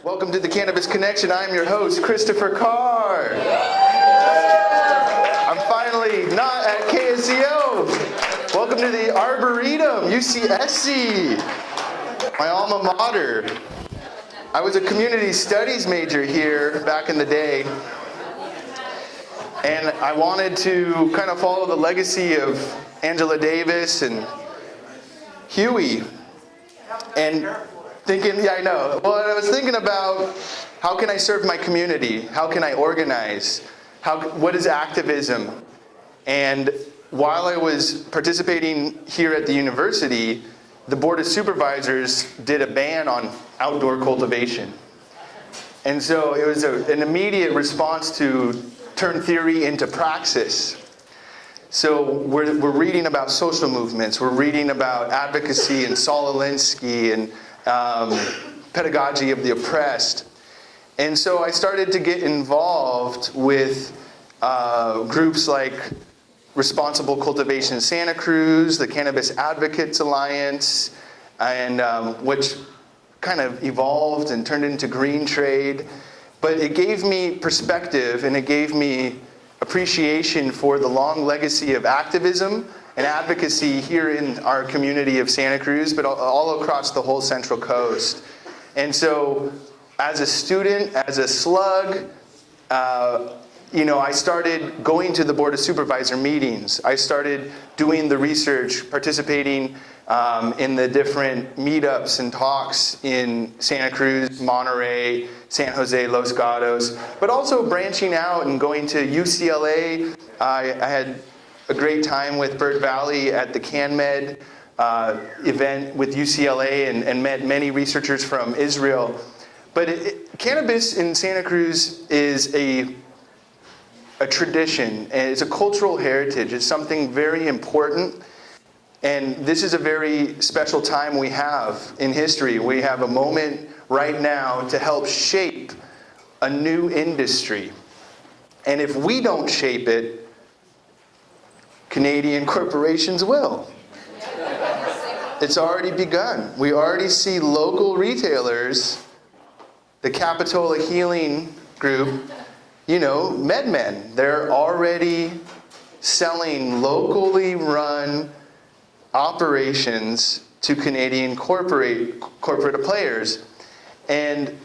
Welcome to the Cannabis Connection. I'm your host, Christopher Carr. I'm finally not at KSCO. Welcome to the Arboretum, UCSC, my alma mater. I was a community studies major here back in the day, and I wanted to kind of follow the legacy of Angela Davis and Huey, and thinking, yeah, I know. Well, I was thinking about how can I serve my community? How can I organize? What is activism? And while I was participating here at the university, the Board of Supervisors did a ban on outdoor cultivation. And so it was an immediate response to turn theory into praxis. So we're reading about social movements, we're reading about advocacy and Saul Alinsky and pedagogy of the oppressed. And so I started to get involved with groups like Responsible Cultivation Santa Cruz, the Cannabis Advocates Alliance, and which kind of evolved and turned into Green Trade. But it gave me perspective and it gave me appreciation for the long legacy of activism and advocacy here in our community of Santa Cruz, but all across the whole Central Coast. And so as a student, as a slug, I started going to the Board of Supervisor meetings. I started doing the research, participating in the different meetups and talks in Santa Cruz, Monterey, San Jose, Los Gatos, but also branching out and going to UCLA. I had a great time with Bird Valley at the CanMed event with UCLA and met many researchers from Israel. But cannabis in Santa Cruz is a tradition, and it's a cultural heritage. It's something very important. And this is a very special time we have in history. We have a moment right now to help shape a new industry. And if we don't shape it, Canadian corporations will. It's already begun. We already see local retailers, the Capitola Healing Group, MedMen, they're already selling locally run operations to Canadian corporate players. And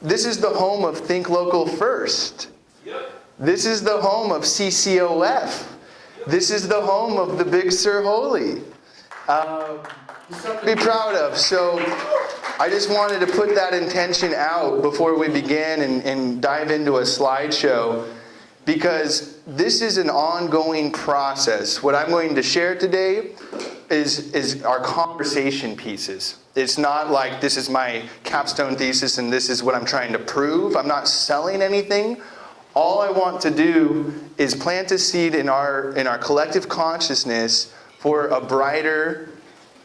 this is the home of Think Local First. Yep. This is the home of CCOF. This is the home of the Big Sur Holy. Something to be proud of. So I just wanted to put that intention out before we begin and dive into a slideshow, because this is an ongoing process. What I'm going to share today is our conversation pieces. It's not like this is my capstone thesis and this is what I'm trying to prove. I'm not selling anything. All I want to do is plant a seed in our collective consciousness for a brighter,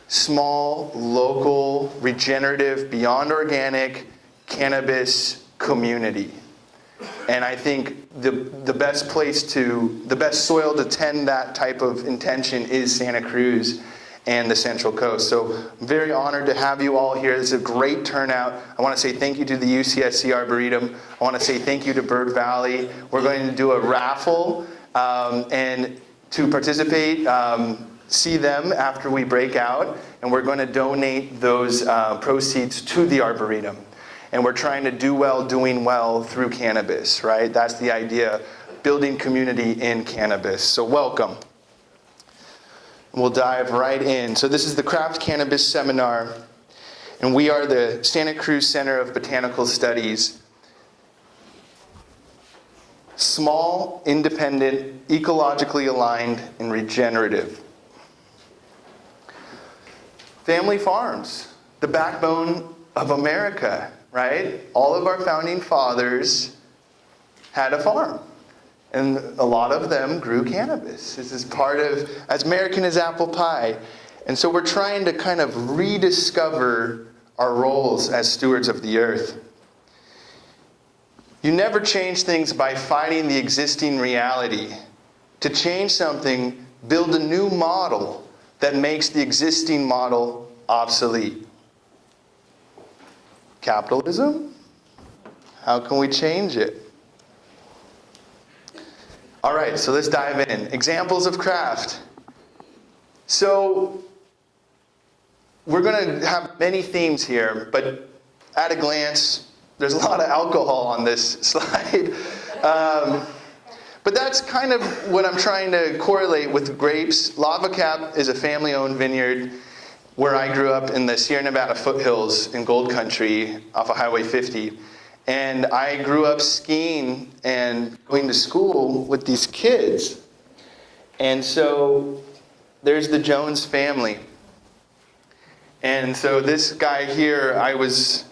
small, local, regenerative, beyond organic cannabis community. And I think the best soil to tend that type of intention is Santa Cruz and the Central Coast. So I'm very honored to have you all here. This is a great turnout. I want to say thank you to the UCSC Arboretum. I want to say thank you to Bird Valley. We're going to do a raffle, and to participate, see them after we break out, and we're going to donate those proceeds to the Arboretum. And we're trying to do well, doing well through cannabis, right? That's the idea, building community in cannabis. So welcome. We'll dive right in. So this is the Craft Cannabis Seminar, and we are the Santa Cruz Center of Botanical Studies. Small, independent, ecologically aligned, and regenerative. Family farms, the backbone of America, right? All of our founding fathers had a farm, and a lot of them grew cannabis. This is part of, as American as apple pie. And so we're trying to kind of rediscover our roles as stewards of the earth. You never change things by fighting the existing reality. To change something, build a new model that makes the existing model obsolete. Capitalism? How can we change it? All right, so let's dive in. Examples of craft. So we're going to have many themes here, but at a glance, there's a lot of alcohol on this slide. But that's kind of what I'm trying to correlate with grapes. Lava Cap is a family-owned vineyard where I grew up in the Sierra Nevada foothills in Gold Country off of Highway 50. And I grew up skiing and going to school with these kids. And so there's the Jones family. And so this guy here, I was,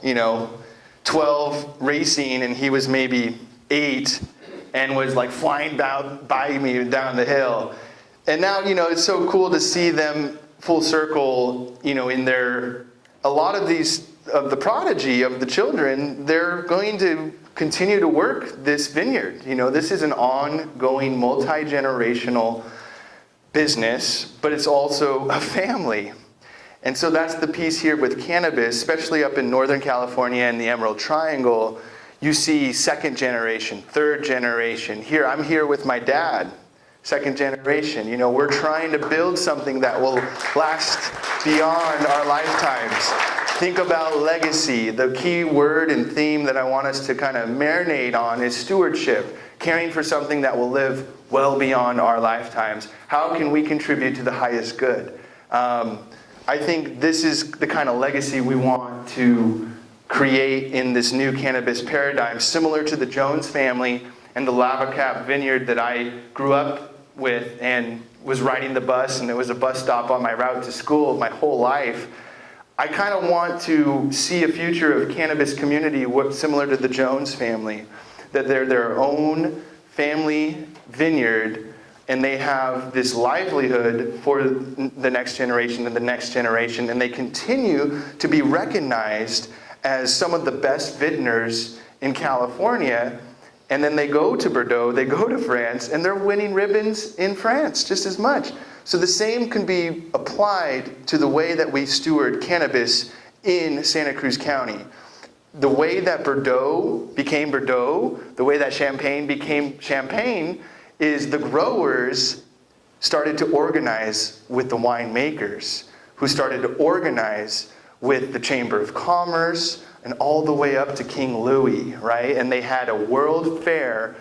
12 racing, and he was maybe 8 and was like flying by me down the hill. And now, it's so cool to see them full circle, in their, a lot of the prodigy of the children, they're going to continue to work this vineyard. This is an ongoing, multi-generational business, but it's also a family. And so that's the piece here with cannabis, especially up in Northern California and the Emerald Triangle. You see second generation, third generation. Here, I'm here with my dad, second generation. We're trying to build something that will last beyond our lifetimes. Think about legacy. The key word and theme that I want us to kind of marinate on is stewardship, caring for something that will live well beyond our lifetimes. How can we contribute to the highest good? I think this is the kind of legacy we want to create in this new cannabis paradigm, similar to the Jones family and the Lava Cap vineyard that I grew up with and was riding the bus, and it was a bus stop on my route to school my whole life. I kind of want to see a future of cannabis community similar to the Jones family, that they're their own family vineyard, and they have this livelihood for the next generation and the next generation, and they continue to be recognized as some of the best vintners in California. And then they go to Bordeaux, they go to France, and they're winning ribbons in France just as much. So the same can be applied to the way that we steward cannabis in Santa Cruz County. The way that Bordeaux became Bordeaux, the way that Champagne became Champagne, is the growers started to organize with the winemakers, who started to organize with the Chamber of Commerce, and all the way up to King Louis, right? And they had a world fair,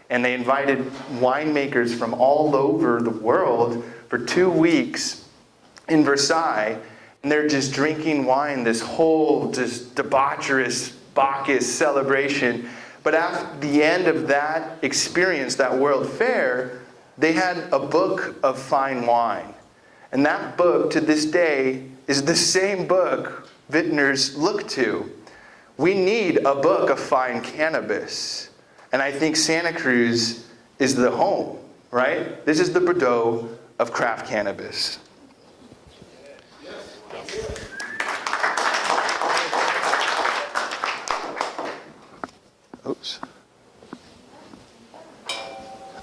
and they invited winemakers from all over the world for 2 weeks in Versailles, and they're just drinking wine, this whole just debaucherous Bacchus celebration. But at the end of that experience, that world fair, they had a book of fine wine. And that book, to this day, is the same book vintners look to. We need a book of fine cannabis. And I think Santa Cruz is the home, right? This is the Bordeaux of craft cannabis. Oops.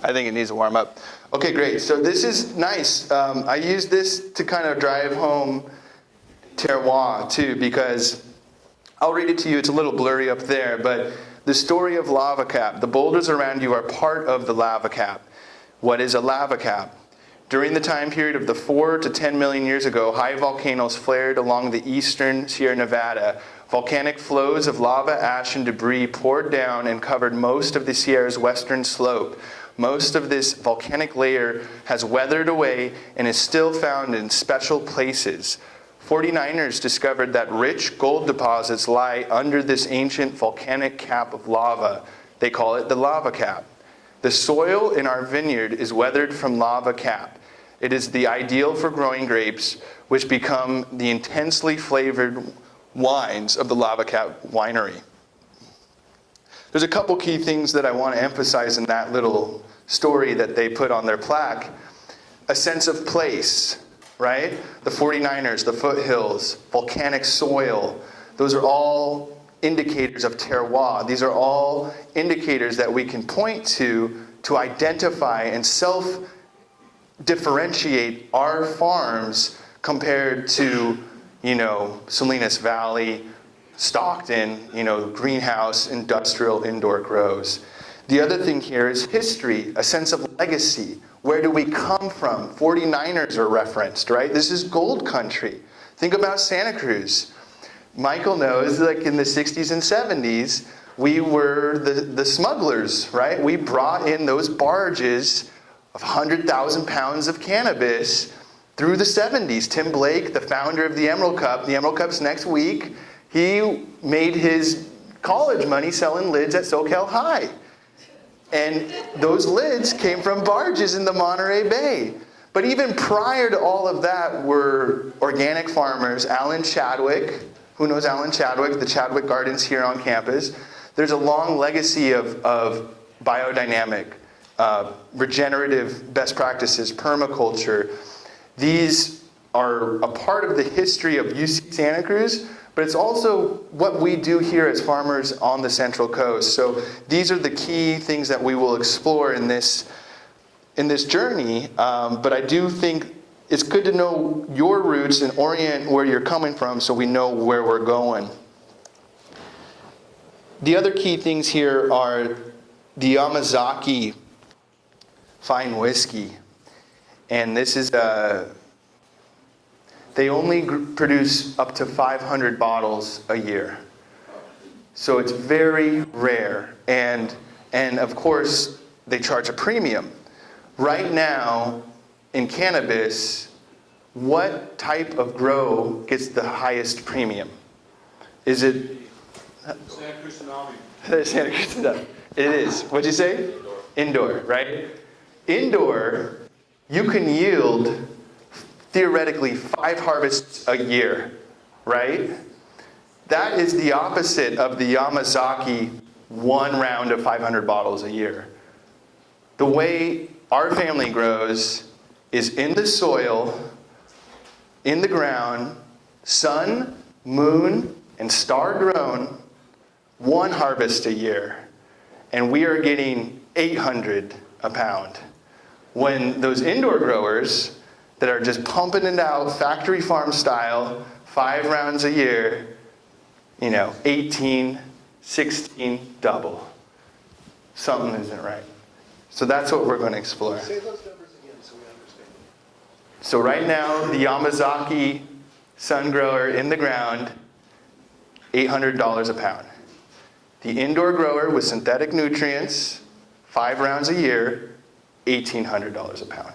I think it needs to warm up. Okay, great. So this is nice. I use this to kind of drive home terroir too, because I'll read it to you. It's a little blurry up there, but the story of Lava Cap. The boulders around you are part of the Lava Cap. What is a lava cap? During the time period of the 4 to 10 million years ago, high volcanoes flared along the eastern Sierra Nevada. Volcanic flows of lava, ash, and debris poured down and covered most of the Sierra's western slope. Most of this volcanic layer has weathered away and is still found in special places. 49ers discovered that rich gold deposits lie under this ancient volcanic cap of lava. They call it the lava cap. The soil in our vineyard is weathered from lava cap. It is the ideal for growing grapes, which become the intensely flavored wines of the Lava Cap winery. There's a couple key things that I want to emphasize in that little story that they put on their plaque. A sense of place, right? The 49ers, the foothills, volcanic soil, those are all indicators of terroir. These are all indicators that we can point to identify and self-differentiate our farms compared to, Salinas Valley, stocked in, greenhouse, industrial, indoor grows. The other thing here is history, a sense of legacy. Where do we come from? 49ers are referenced, right? This is gold country. Think about Santa Cruz. Michael knows, like in the 60s and 70s, we were the smugglers, right? We brought in those barges of 100,000 pounds of cannabis through the 70s. Tim Blake, the founder of the Emerald Cup's next week, he made his college money selling lids at SoCal High. And those lids came from barges in the Monterey Bay. But even prior to all of that were organic farmers. Alan Chadwick, who knows Alan Chadwick, the Chadwick Gardens here on campus. There's a long legacy of biodynamic, regenerative best practices, permaculture. These are a part of the history of UC Santa Cruz, but it's also what we do here as farmers on the Central Coast. So these are the key things that we will explore in this journey. But I do think it's good to know your roots and orient where you're coming from so we know where we're going. The other key things here are the Yamazaki fine whiskey. And this is they only produce up to 500 bottles a year. So it's very rare. And of course, they charge a premium. Right now, in cannabis, what type of grow gets the highest premium? Is it? Santa Cruz Tsunami. Santa Cruz Tsunami. It is. What'd you say? Indoor, right? Indoor, you can yield theoretically 5 harvests a year, right? That is the opposite of the Yamazaki 1 round of 500 bottles a year. The way our family grows is in the soil, in the ground, sun, moon, and star grown, 1 harvest a year. And we are getting 800 a pound. When those indoor growers that are just pumping it out, factory farm style, 5 rounds a year, 18, 16, double. Something isn't right. So that's what we're going to explore. Say those numbers again so we understand. So right now, the Yamazaki sun grower in the ground, $800 a pound. The indoor grower with synthetic nutrients, 5 rounds a year, $1,800 a pound.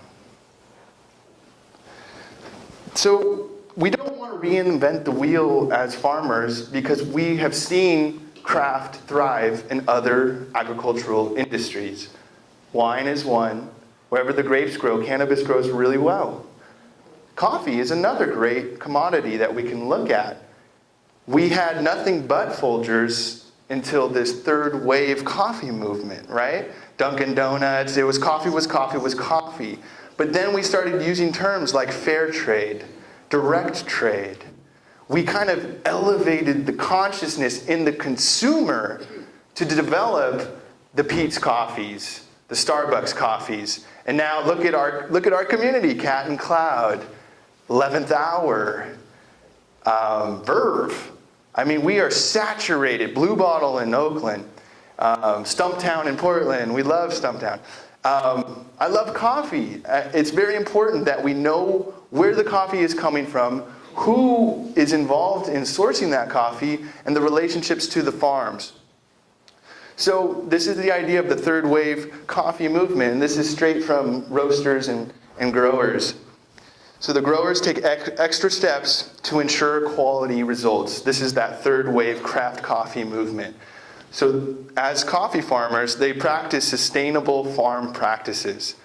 So we don't want to reinvent the wheel as farmers because we have seen craft thrive in other agricultural industries. Wine is one. Wherever the grapes grow, cannabis grows really well. Coffee is another great commodity that we can look at. We had nothing but Folgers until this third wave coffee movement, right? Dunkin' Donuts, it was coffee was coffee was coffee. But then we started using terms like fair trade, direct trade. We kind of elevated the consciousness in the consumer to develop the Peet's coffees, the Starbucks coffees. And now look at our community, Cat and Cloud, 11th Hour, Verve. I mean, we are saturated. Blue Bottle in Oakland, Stumptown in Portland. We love Stumptown. I love coffee. It's very important that we know where the coffee is coming from, who is involved in sourcing that coffee, and the relationships to the farms. So this is the idea of the third wave coffee movement, and this is straight from roasters and growers. So the growers take extra steps to ensure quality results. This is that third wave craft coffee movement. So as coffee farmers, they practice sustainable farm practices.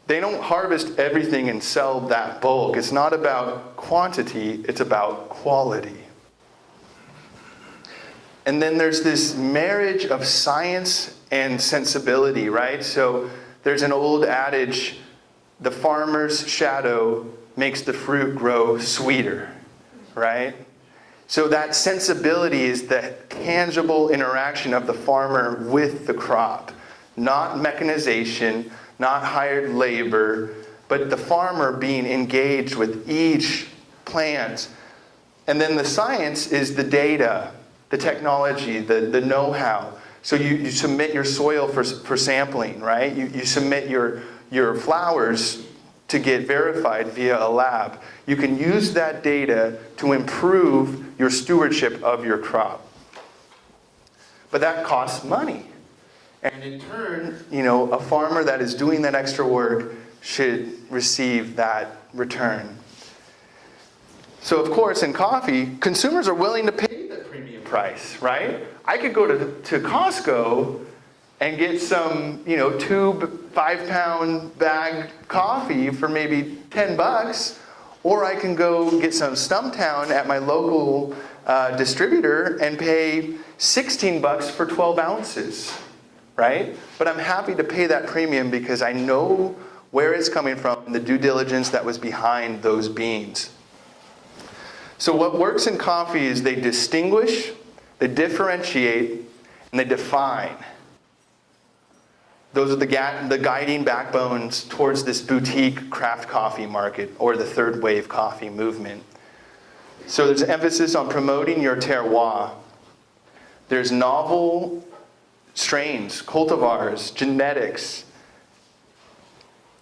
They don't harvest everything and sell that bulk. It's not about quantity, it's about quality. And then there's this marriage of science and sensibility, right? So there's an old adage, the farmer's shadow makes the fruit grow sweeter, right? So that sensibility is the tangible interaction of the farmer with the crop. Not mechanization, not hired labor, but the farmer being engaged with each plant, And then the science is the data, the technology, the know-how. So you submit your soil for sampling, right? You submit your flowers to get verified via a lab. You can use that data to improve your stewardship of your crop. But that costs money. And in turn, a farmer that is doing that extra work should receive that return. So of course, in coffee, consumers are willing to pay the premium price, right? I could go to Costco and get some, 2 5-pound bag coffee for maybe $10, or I can go get some Stumptown at my local distributor and pay $16 for 12 ounces, right? But I'm happy to pay that premium because I know where it's coming from and the due diligence that was behind those beans. So what works in coffee is they distinguish, they differentiate, and they define. Those are the guiding backbones towards this boutique craft coffee market, or the third wave coffee movement. So there's emphasis on promoting your terroir. There's novel strains, cultivars, genetics.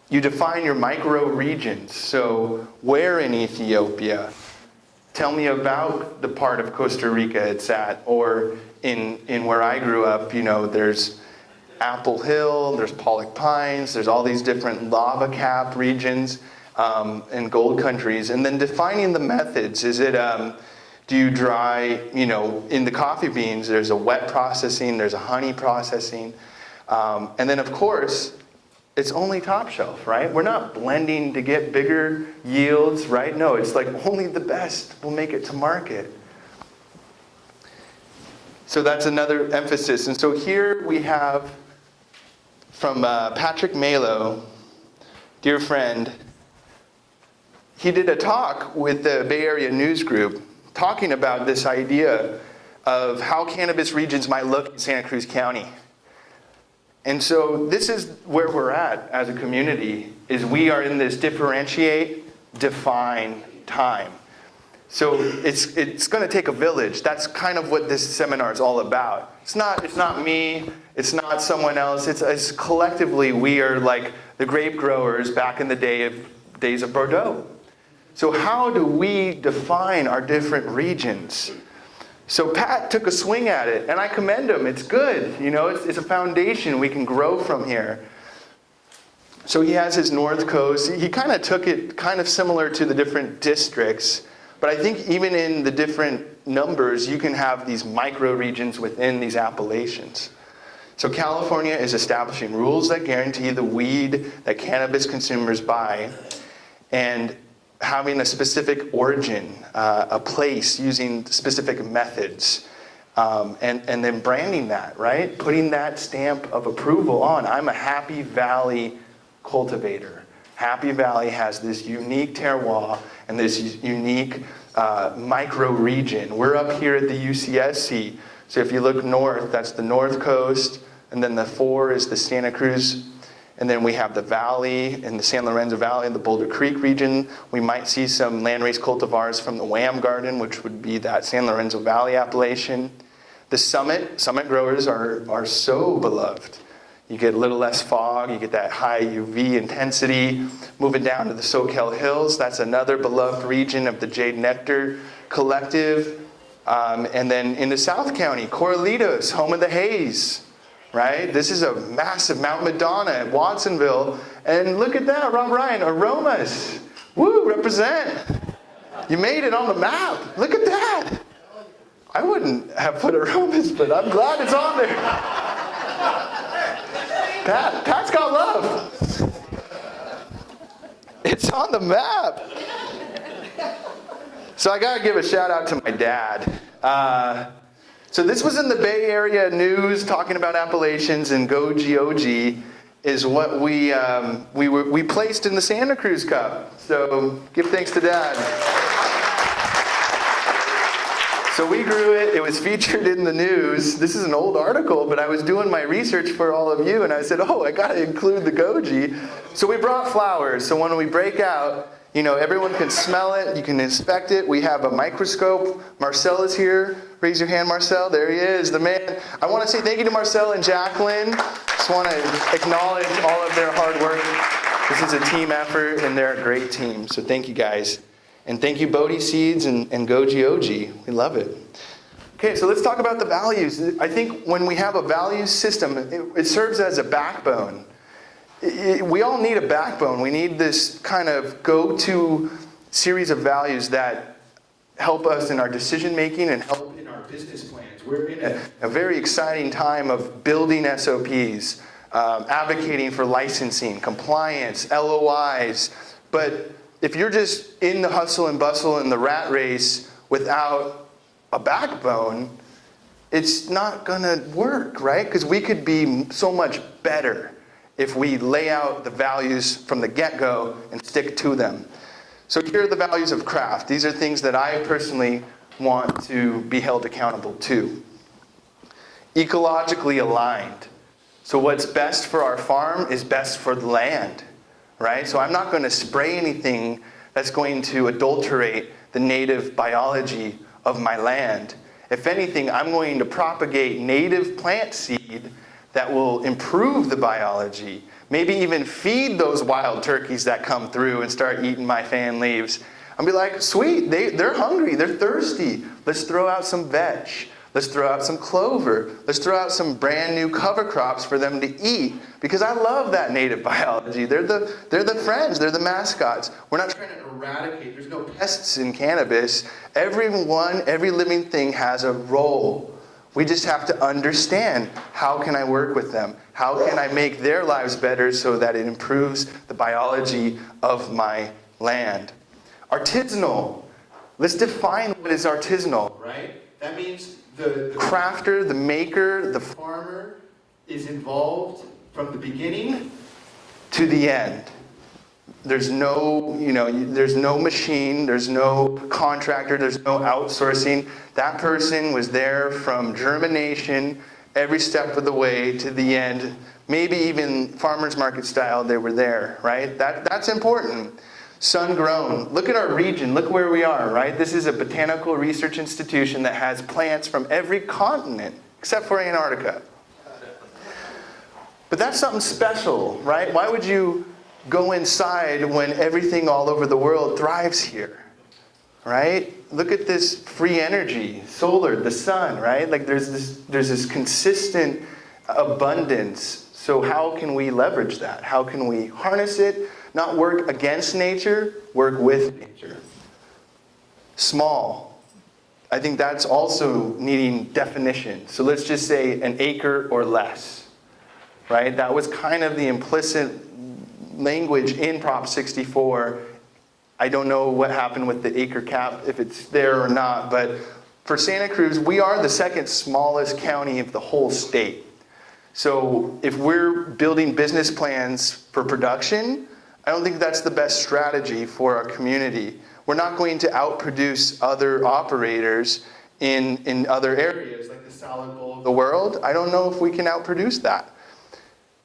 You define your micro regions. So where in Ethiopia? Tell me about the part of Costa Rica it's at. Or in where I grew up, there's Apple Hill, there's Pollock Pines, there's all these different lava cap regions and gold countries. And then defining the methods. Is it, do you dry, in the coffee beans, there's a wet processing, there's a honey processing. And then of course, it's only top shelf, right? We're not blending to get bigger yields, right? No, it's like only the best will make it to market. So that's another emphasis. And so here we have from Patrick Malo, dear friend. He did a talk with the Bay Area News Group talking about this idea of how cannabis regions might look in Santa Cruz County. And so this is where we're at as a community, is we are in this differentiate, define time. So it's going to take a village. That's kind of what this seminar is all about. It's not me, it's not someone else. It's collectively we are like the grape growers back in the days of Bordeaux. So how do we define our different regions? So Pat took a swing at it, and I commend him. It's good, it's a foundation. We can grow from here. So he has his North Coast. He kind of took it kind of similar to the different districts, but I think even in the different numbers, you can have these micro regions within these appellations. So California is establishing rules that guarantee the weed that cannabis consumers buy, and having a specific origin, a place, using specific methods, and then branding that, right? Putting that stamp of approval on. I'm a Happy Valley cultivator. Happy Valley has this unique terroir and this unique micro region. We're up here at the UCSC. So if you look north, that's the North Coast, and then the 4 is the Santa Cruz. And then we have the valley in the San Lorenzo Valley and the Boulder Creek region. We might see some landrace cultivars from the Wham Garden, which would be that San Lorenzo Valley appellation. The summit growers are so beloved. You get a little less fog, you get that high UV intensity. Moving down to the Soquel Hills, that's another beloved region of the Jade Nectar Collective. And then into South County, Corralitos, home of the haze. Right? This is a massive Mount Madonna at Watsonville. And look at that, Rob Ryan, aromas. Woo, represent. You made it on the map. Look at that. I wouldn't have put aromas, but I'm glad it's on there. Pat's got love. It's on the map. So I gotta give a shout out to my dad. So this was in the Bay Area News, talking about appellations, and Go GOG is what we placed in the Santa Cruz Cup. So give thanks to Dad. So we grew it. It was featured in the news. This is an old article, but I was doing my research for all of you, and I said, I got to include the goji. So we brought flowers. So when we break out, Everyone can smell it. You can inspect it. We have a microscope. Marcel is here. Raise your hand, Marcel. There he is, the man. I want to say thank you to Marcel and Jacqueline. Just want to acknowledge all of their hard work. This is a team effort, and they're a great team. So thank you, guys. And thank you, Bodhi Seeds and Goji Oji. We love it. Okay, so let's talk about the values. I think when we have a values system, it serves as a backbone. We all need a backbone. We need this kind of go-to series of values that help us in our decision making and help in our business plans. We're in a very exciting time of building SOPs, advocating for licensing, compliance, LOIs. But if you're just in the hustle and bustle and the rat race without a backbone, it's not going to work, right? Because we could be so much better if we lay out the values from the get-go and stick to them. So here are the values of craft. These are things that I personally want to be held accountable to. Ecologically aligned. So what's best for our farm is best for the land, right? So I'm not going to spray anything that's going to adulterate the native biology of my land. If anything, I'm going to propagate native plant seed that will improve the biology, maybe even feed those wild turkeys that come through and start eating my fan leaves. I'll be like, sweet, they're hungry, they're thirsty. Let's throw out some veg. Let's throw out some clover. Let's throw out some brand new cover crops for them to eat, because I love that native biology. They're the friends, they're the mascots. We're not trying to eradicate, there's no pests in cannabis. Every living thing has a role. We just have to understand, how can I work with them? How can I make their lives better so that it improves the biology of my land? Artisanal. Let's define what is artisanal, right? That means the crafter, the maker, the farmer is involved from the beginning to the end. There's no machine, there's no contractor, there's no outsourcing. That person was there from germination, every step of the way to the end. Maybe even farmer's market style, they were there, right? That's important. Sun-grown. Look at our region. Look where we are, right? This is a botanical research institution that has plants from every continent, except for Antarctica. But that's something special, right? Why would you go inside when everything all over the world thrives here, right? Look at this free energy, solar, the sun, right? Like there's this consistent abundance. So how can we leverage that? How can we harness it? Not work against nature, work with nature. Small. I think that's also needing definition. So let's just say an acre or less, right? That was kind of the implicit language in Prop 64. I don't know what happened with the acre cap, if it's there or not, but for Santa Cruz, we are the second smallest county of the whole state. So if we're building business plans for production, I don't think that's the best strategy for our community. We're not going to outproduce other operators in other areas, like the salad bowl of the world. I don't know if we can outproduce that.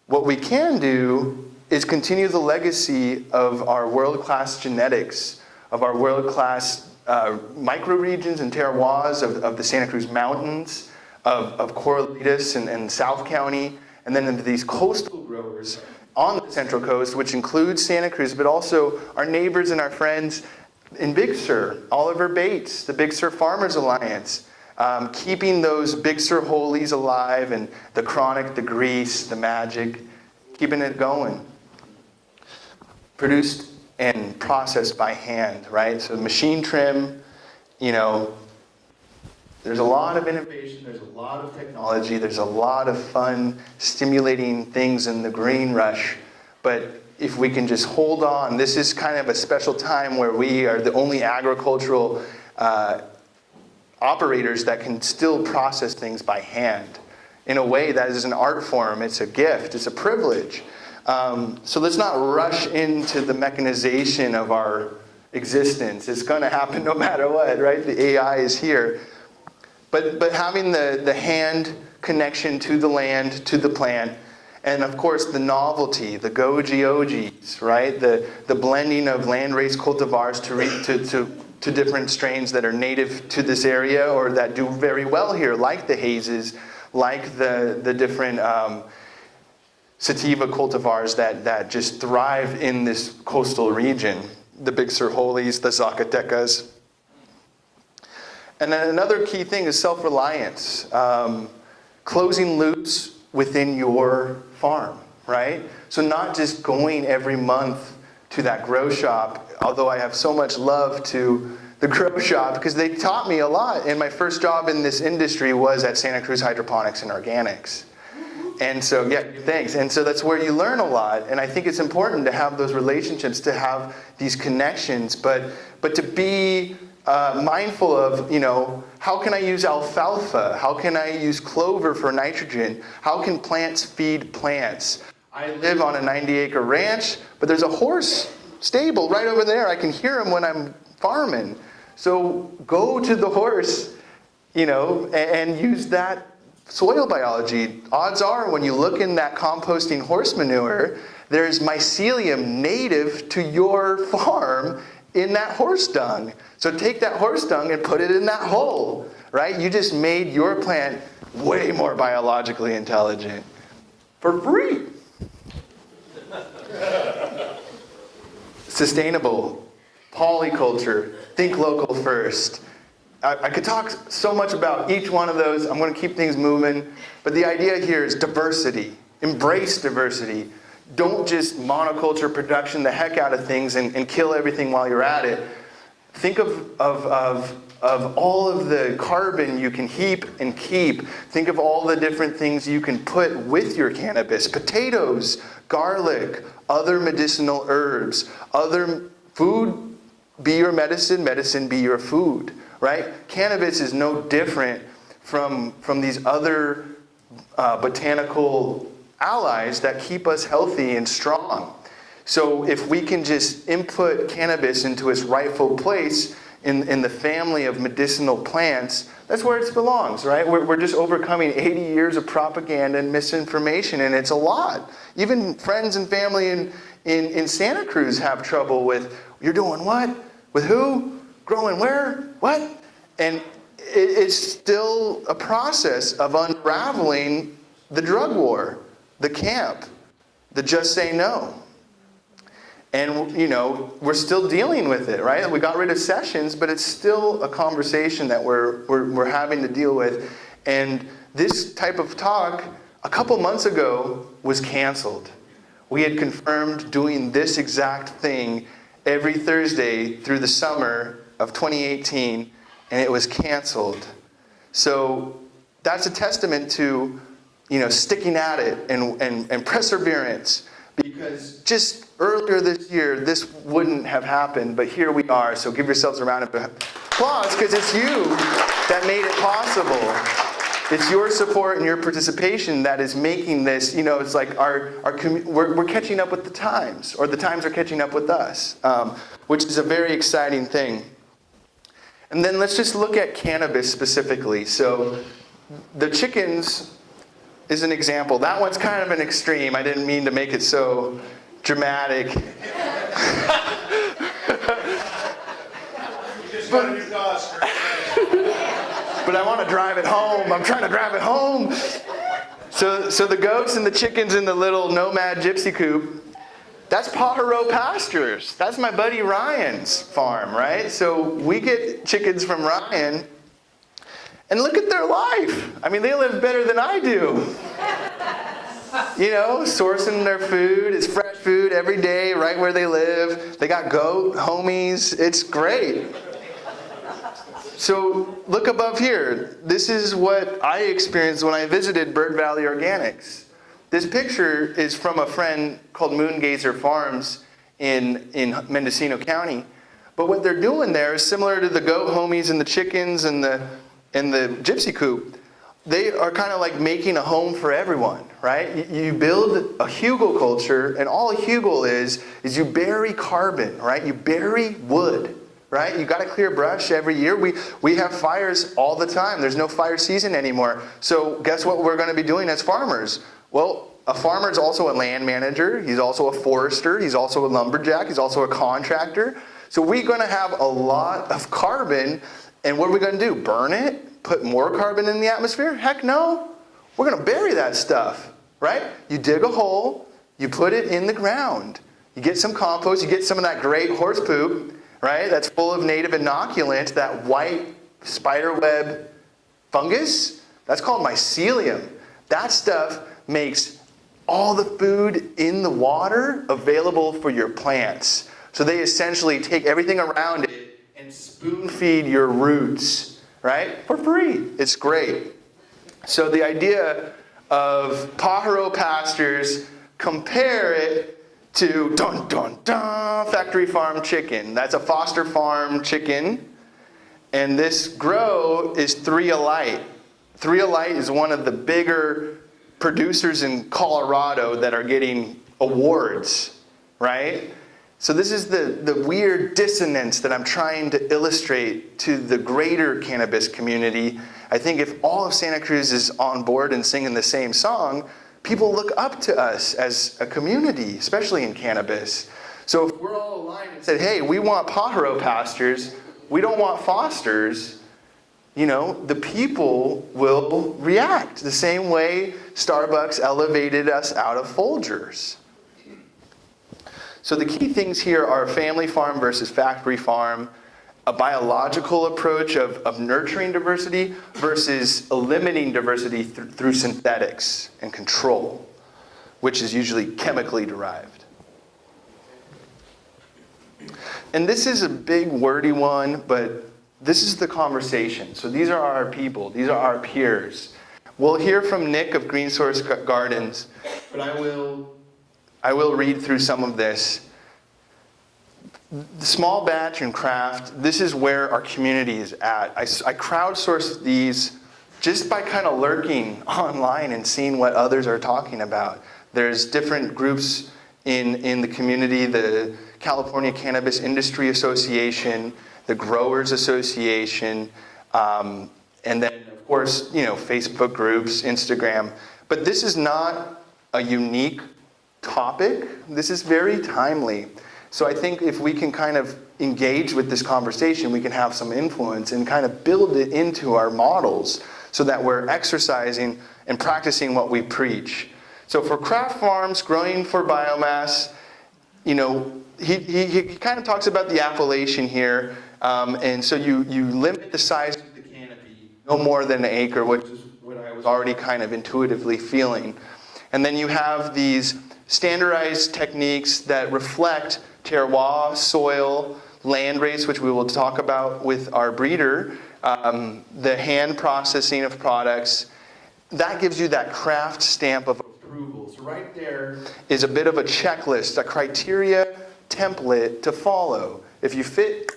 What we can do is continue the legacy of our world-class genetics, of our world-class microregions and terroirs of the Santa Cruz Mountains, of Corralitos and South County, and then into these coastal growers on the Central Coast, which includes Santa Cruz, but also our neighbors and our friends in Big Sur, Oliver Bates, the Big Sur Farmers Alliance, keeping those Big Sur holies alive, and the chronic, the grease, the magic, keeping it going. Produced and processed by hand, right? So machine trim, there's a lot of innovation, there's a lot of technology, there's a lot of fun, stimulating things in the green rush. But if we can just hold on, this is kind of a special time where we are the only agricultural operators that can still process things by hand. In a way, that is an art form, it's a gift, it's a privilege. So let's not rush into the mechanization of our existence. It's going to happen no matter what, right? The AI is here. But having the hand connection to the land, to the plant, And of course, the novelty, the goji-ojis, right? The blending of landrace cultivars to different strains that are native to this area or that do very well here, like the hazes, like the different sativa cultivars that just thrive in this coastal region. The big Sirholis, the Zacatecas. And then another key thing is self-reliance. Closing loops within your farm, right? So not just going every month to that grow shop, although I have so much love to the grow shop because they taught me a lot. And my first job in this industry was at Santa Cruz Hydroponics and Organics. And so, yeah, thanks. And so that's where you learn a lot. And I think it's important to have those relationships, to have these connections, but to be mindful of, how can I use alfalfa? How can I use clover for nitrogen? How can plants feed plants? I live on a 90-acre ranch, but there's a horse stable right over there. I can hear him when I'm farming. So go to the horse, and use that soil biology. Odds are when you look in that composting horse manure, there's mycelium native to your farm in that horse dung. So take that horse dung and put it in that hole, right? You just made your plant way more biologically intelligent for free. Sustainable, polyculture, think local first. I could talk so much about each one of those. I'm going to keep things moving. But the idea here is diversity. Embrace diversity. Don't just monoculture production the heck out of things and kill everything while you're at it. Think of all of the carbon you can heap and keep. Think of all the different things you can put with your cannabis. Potatoes, garlic, other medicinal herbs, other food be your medicine, medicine be your food, right? Cannabis is no different from these other botanical allies that keep us healthy and strong. So if we can just input cannabis into its rightful place in the family of medicinal plants, that's where it belongs, right? We're just overcoming 80 years of propaganda and misinformation, and it's a lot. Even friends and family in Santa Cruz have trouble with, you're doing what? With who? Growing where? What? And it's still a process of unraveling the drug war, the camp, the just say no. And, we're still dealing with it, right? We got rid of sessions, but it's still a conversation that we're having to deal with. And this type of talk, a couple months ago, was canceled. We had confirmed doing this exact thing every Thursday through the summer of 2018, and it was canceled. So that's a testament to, sticking at it and perseverance. Because just earlier this year, this wouldn't have happened, but here we are. So give yourselves a round of applause, because it's you that made it possible. It's your support and your participation that is making this, it's like we're catching up with the times, or the times are catching up with us, which is a very exciting thing. And then let's just look at cannabis specifically. So the chickens is an example. That one's kind of an extreme. I didn't mean to make it so dramatic. But I want to drive it home. I'm trying to drive it home. So the goats and the chickens in the little nomad gypsy coop, that's Pajaro Pastures. That's my buddy Ryan's farm, right? So we get chickens from Ryan. And look at their life. I mean, they live better than I do. Sourcing their food. It's fresh food every day, right where they live. They got goat homies. It's great. So look above here. This is what I experienced when I visited Bird Valley Organics. This picture is from a friend called Moongazer Farms in Mendocino County. But what they're doing there is similar to the goat homies and the chickens and the gypsy coop. They are kind of like making a home for everyone, right? You build a hugel culture, and all a hugel is you bury carbon, right? You bury wood, right? You got to clear brush every year. We have fires all the time. There's no fire season anymore. So guess what we're going to be doing as farmers? Well, A farmer is also a land manager. He's also a forester. He's also a lumberjack. He's also a contractor. So we're going to have a lot of carbon. And what are we going to do? Burn it? Put more carbon in the atmosphere? Heck no. We're going to bury that stuff, right? You dig a hole. You put it in the ground. You get some compost. You get some of that great horse poop, right? That's full of native inoculant, that white spiderweb fungus. That's called mycelium. That stuff makes all the food in the water available for your plants. So they essentially take everything around it and spoon feed your roots, right? For free. It's great. So the idea of Pajaro pastures, compare it to dun dun dun factory farm chicken. That's a Foster Farm chicken. And this grow is 3-Alite. 3-Alite is one of the bigger producers in Colorado that are getting awards, right? So this is the weird dissonance that I'm trying to illustrate to the greater cannabis community. I think if all of Santa Cruz is on board and singing the same song, people look up to us as a community, especially in cannabis. So if we're all aligned and said, hey, we want Pajaro pastures, we don't want Fosters, the people will react the same way Starbucks elevated us out of Folgers. So the key things here are family farm versus factory farm, a biological approach of nurturing diversity versus eliminating diversity through synthetics and control, which is usually chemically derived. And this is a big wordy one, but this is the conversation. So these are our people. These are our peers. We'll hear from Nick of Green Source Gardens, but I will read through some of this. The small batch and craft, this is where our community is at. I crowdsourced these just by kind of lurking online and seeing what others are talking about. There's different groups in the community, the California Cannabis Industry Association, the Growers Association, and then, of course, Facebook groups, Instagram. But this is not a unique topic. This is very timely. So I think if we can kind of engage with this conversation, we can have some influence and kind of build it into our models so that we're exercising and practicing what we preach. So for craft farms, growing for biomass, he kind of talks about the appellation here. And so you limit the size of the canopy, no more than an acre, which is what I was already kind of intuitively feeling. And then you have these standardized techniques that reflect terroir, soil, land race, which we will talk about with our breeder, the hand processing of products. That gives you that craft stamp of approval. So right there is a bit of a checklist, a criteria template to follow. If you fit,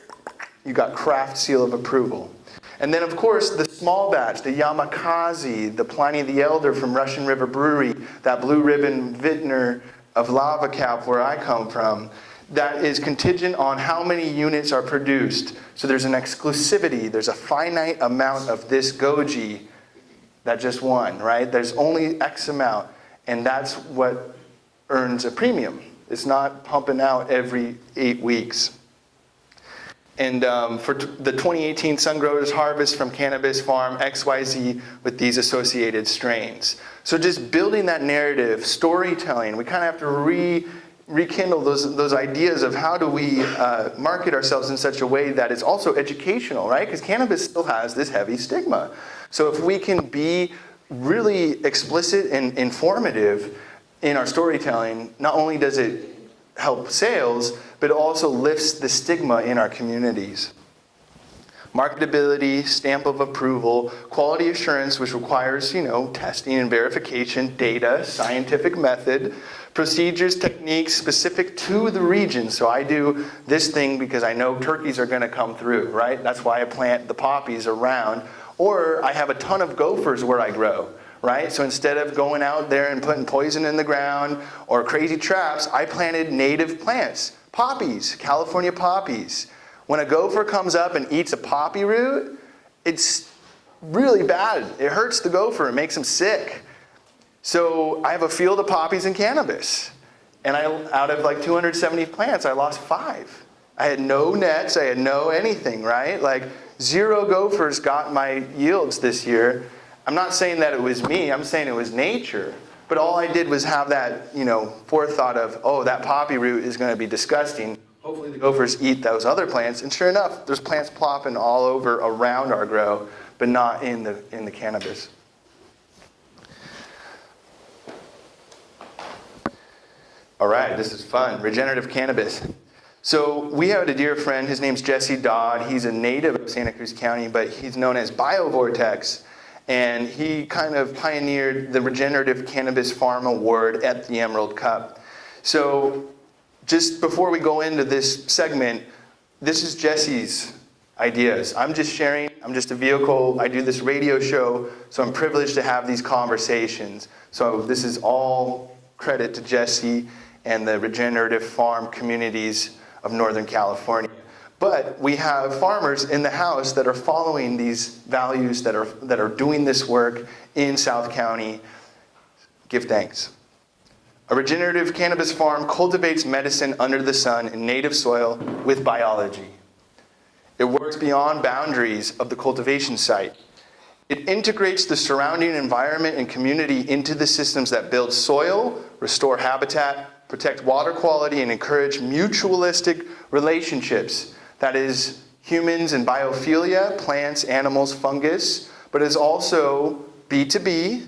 you got craft seal of approval. And then, of course, the small batch, the Yamakaze, the Pliny the Elder from Russian River Brewery, that Blue Ribbon Vintner of Lava Cap where I come from, that is contingent on how many units are produced. So there's an exclusivity. There's a finite amount of this goji, that just one, right? There's only X amount, and that's what earns a premium. It's not pumping out every 8 weeks. And for the 2018 Sun Growers Harvest from Cannabis Farm XYZ with these associated strains. So just building that narrative, storytelling, we kind of have to rekindle those ideas of how do we market ourselves in such a way that is also educational, right? Because cannabis still has this heavy stigma. So if we can be really explicit and informative in our storytelling, not only does it help sales, but it also lifts the stigma in our communities. Marketability, stamp of approval, quality assurance, which requires, testing and verification, data, scientific method, procedures, techniques specific to the region. So I do this thing because I know turkeys are going to come through, right? That's why I plant the poppies around. Or I have a ton of gophers where I grow, right? So instead of going out there and putting poison in the ground or crazy traps, I planted native plants, poppies, California poppies. When a gopher comes up and eats a poppy root, it's really bad. It hurts the gopher, it makes him sick. So I have a field of poppies and cannabis. And out of like 270 plants, I lost 5. I had no nets, I had no anything, right? Like 0 gophers got my yields this year. I'm not saying that it was me, I'm saying it was nature. But all I did was have that, forethought of, oh, that poppy root is going to be disgusting. Hopefully the gophers eat those other plants. And sure enough, there's plants plopping all over around our grow, but not in the cannabis. All right, this is fun. Regenerative cannabis. So we have a dear friend, his name's Jesse Dodd. He's a native of Santa Cruz County, but he's known as BioVortex. And he kind of pioneered the Regenerative Cannabis Farm Award at the Emerald Cup. So just before we go into this segment, this is Jesse's ideas. I'm just sharing, I'm just a vehicle. I do this radio show, so I'm privileged to have these conversations. So this is all credit to Jesse and the regenerative farm communities of Northern California. But we have farmers in the house that are following these values, that are doing this work in South County. Give thanks. A regenerative cannabis farm cultivates medicine under the sun in native soil with biology. It works beyond boundaries of the cultivation site. It integrates the surrounding environment and community into the systems that build soil, restore habitat, protect water quality, and encourage mutualistic relationships. That is humans and biophilia, plants, animals, fungus, but it's also B2B,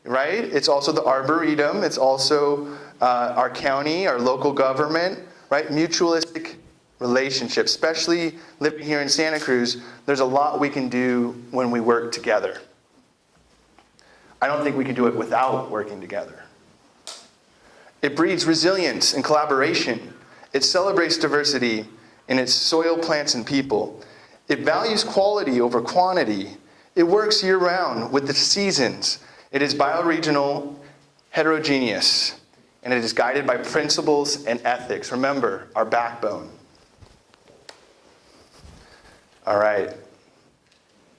right? It's also the Arboretum. It's also our county, our local government, right? Mutualistic relationships, especially living here in Santa Cruz. There's a lot we can do when we work together. I don't think we can do it without working together. It breeds resilience and collaboration. It celebrates diversity in its soil, plants, and people. It values quality over quantity. It works year-round with the seasons. It is bioregional, heterogeneous, and it is guided by principles and ethics. Remember, our backbone. All right.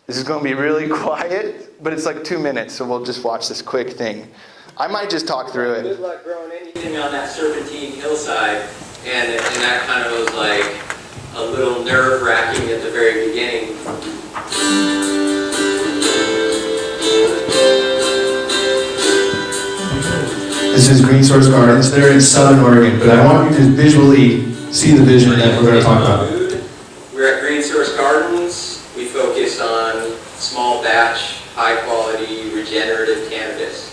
This is going to be really quiet, but it's like 2 minutes, so we'll just watch this quick thing. I might just talk through it. Good luck growing anything on that serpentine hillside, and that kind of was like a little nerve-wracking at the very beginning. This is Green Source Gardens. They're in Southern Oregon, but I want you to visually see the vision that we're going to talk about. We're at Green Source Gardens. We focus on small batch, high-quality, regenerative cannabis.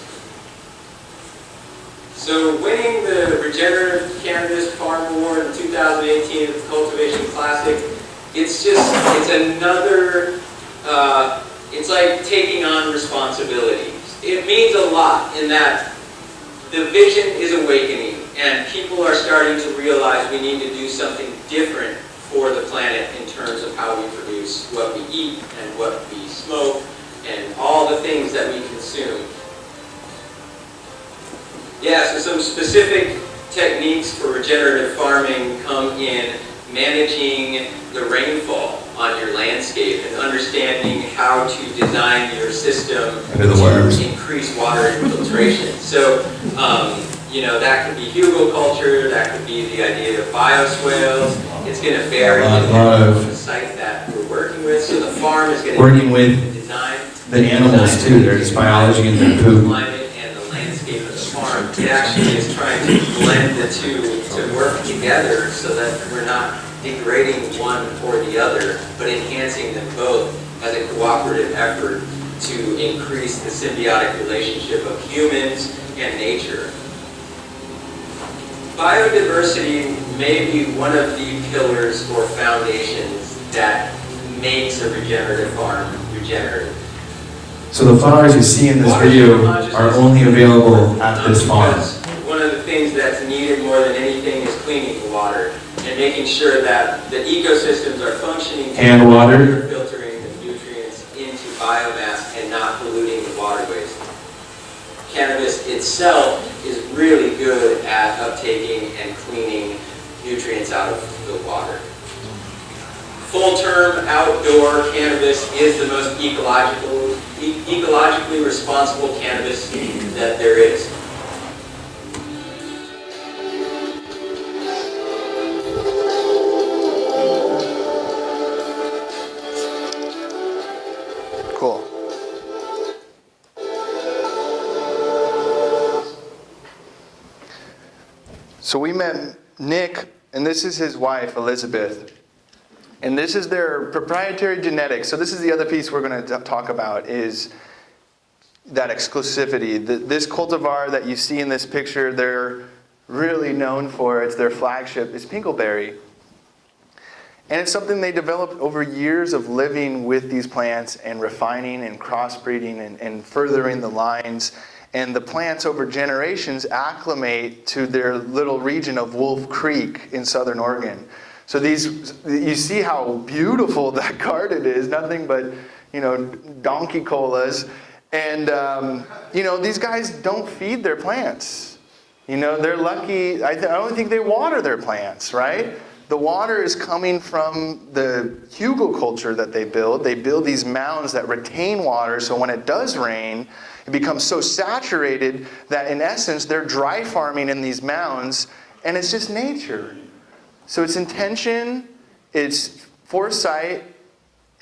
So winning the Regenerative Cannabis Farm Award in 2018 at the Cultivation Classic, it's another, it's like taking on responsibility. It means a lot in that the vision is awakening and people are starting to realize we need to do something different for the planet in terms of how we produce what we eat and what we smoke and all the things that we consume. Yeah, so some specific techniques for regenerative farming come in managing the rainfall on your landscape and understanding how to design your system to increase water infiltration. So, that could be hugelculture, that could be the idea of bioswales. It's going to vary depending on the site that we're working with. So the farm is going to working with design the animals too. There's biology in their poop. It actually is trying to blend the two to work together so that we're not degrading one or the other, but enhancing them both as a cooperative effort to increase the symbiotic relationship of humans and nature. Biodiversity may be one of the pillars or foundations that makes a regenerative farm regenerative. So the flowers you see in this video are only available at this farm. One of the things that's needed more than anything is cleaning the water and making sure that the ecosystems are functioning. And water. Filtering the nutrients into biomass and not polluting the waterways. Cannabis itself is really good at uptaking and cleaning nutrients out of the water. Full-term outdoor cannabis is the most ecologically responsible cannabis that there is. Cool. So we met Nick, and this is his wife, Elizabeth. And this is their proprietary genetics. So this is the other piece we're going to talk about, is that exclusivity. This cultivar that you see in this picture, they're really known for. It's their flagship, is Pinkleberry. And it's something they developed over years of living with these plants and refining and crossbreeding and furthering the lines. And the plants over generations acclimate to their little region of Wolf Creek in southern Oregon. So you see how beautiful that garden is, nothing but, donkey colas. And, these guys don't feed their plants. They're lucky. I don't think they water their plants, right? The water is coming from the hugelkultur that they build. They build these mounds that retain water, so when it does rain, it becomes so saturated that in essence, they're dry farming in these mounds, and it's just nature. So it's intention, it's foresight,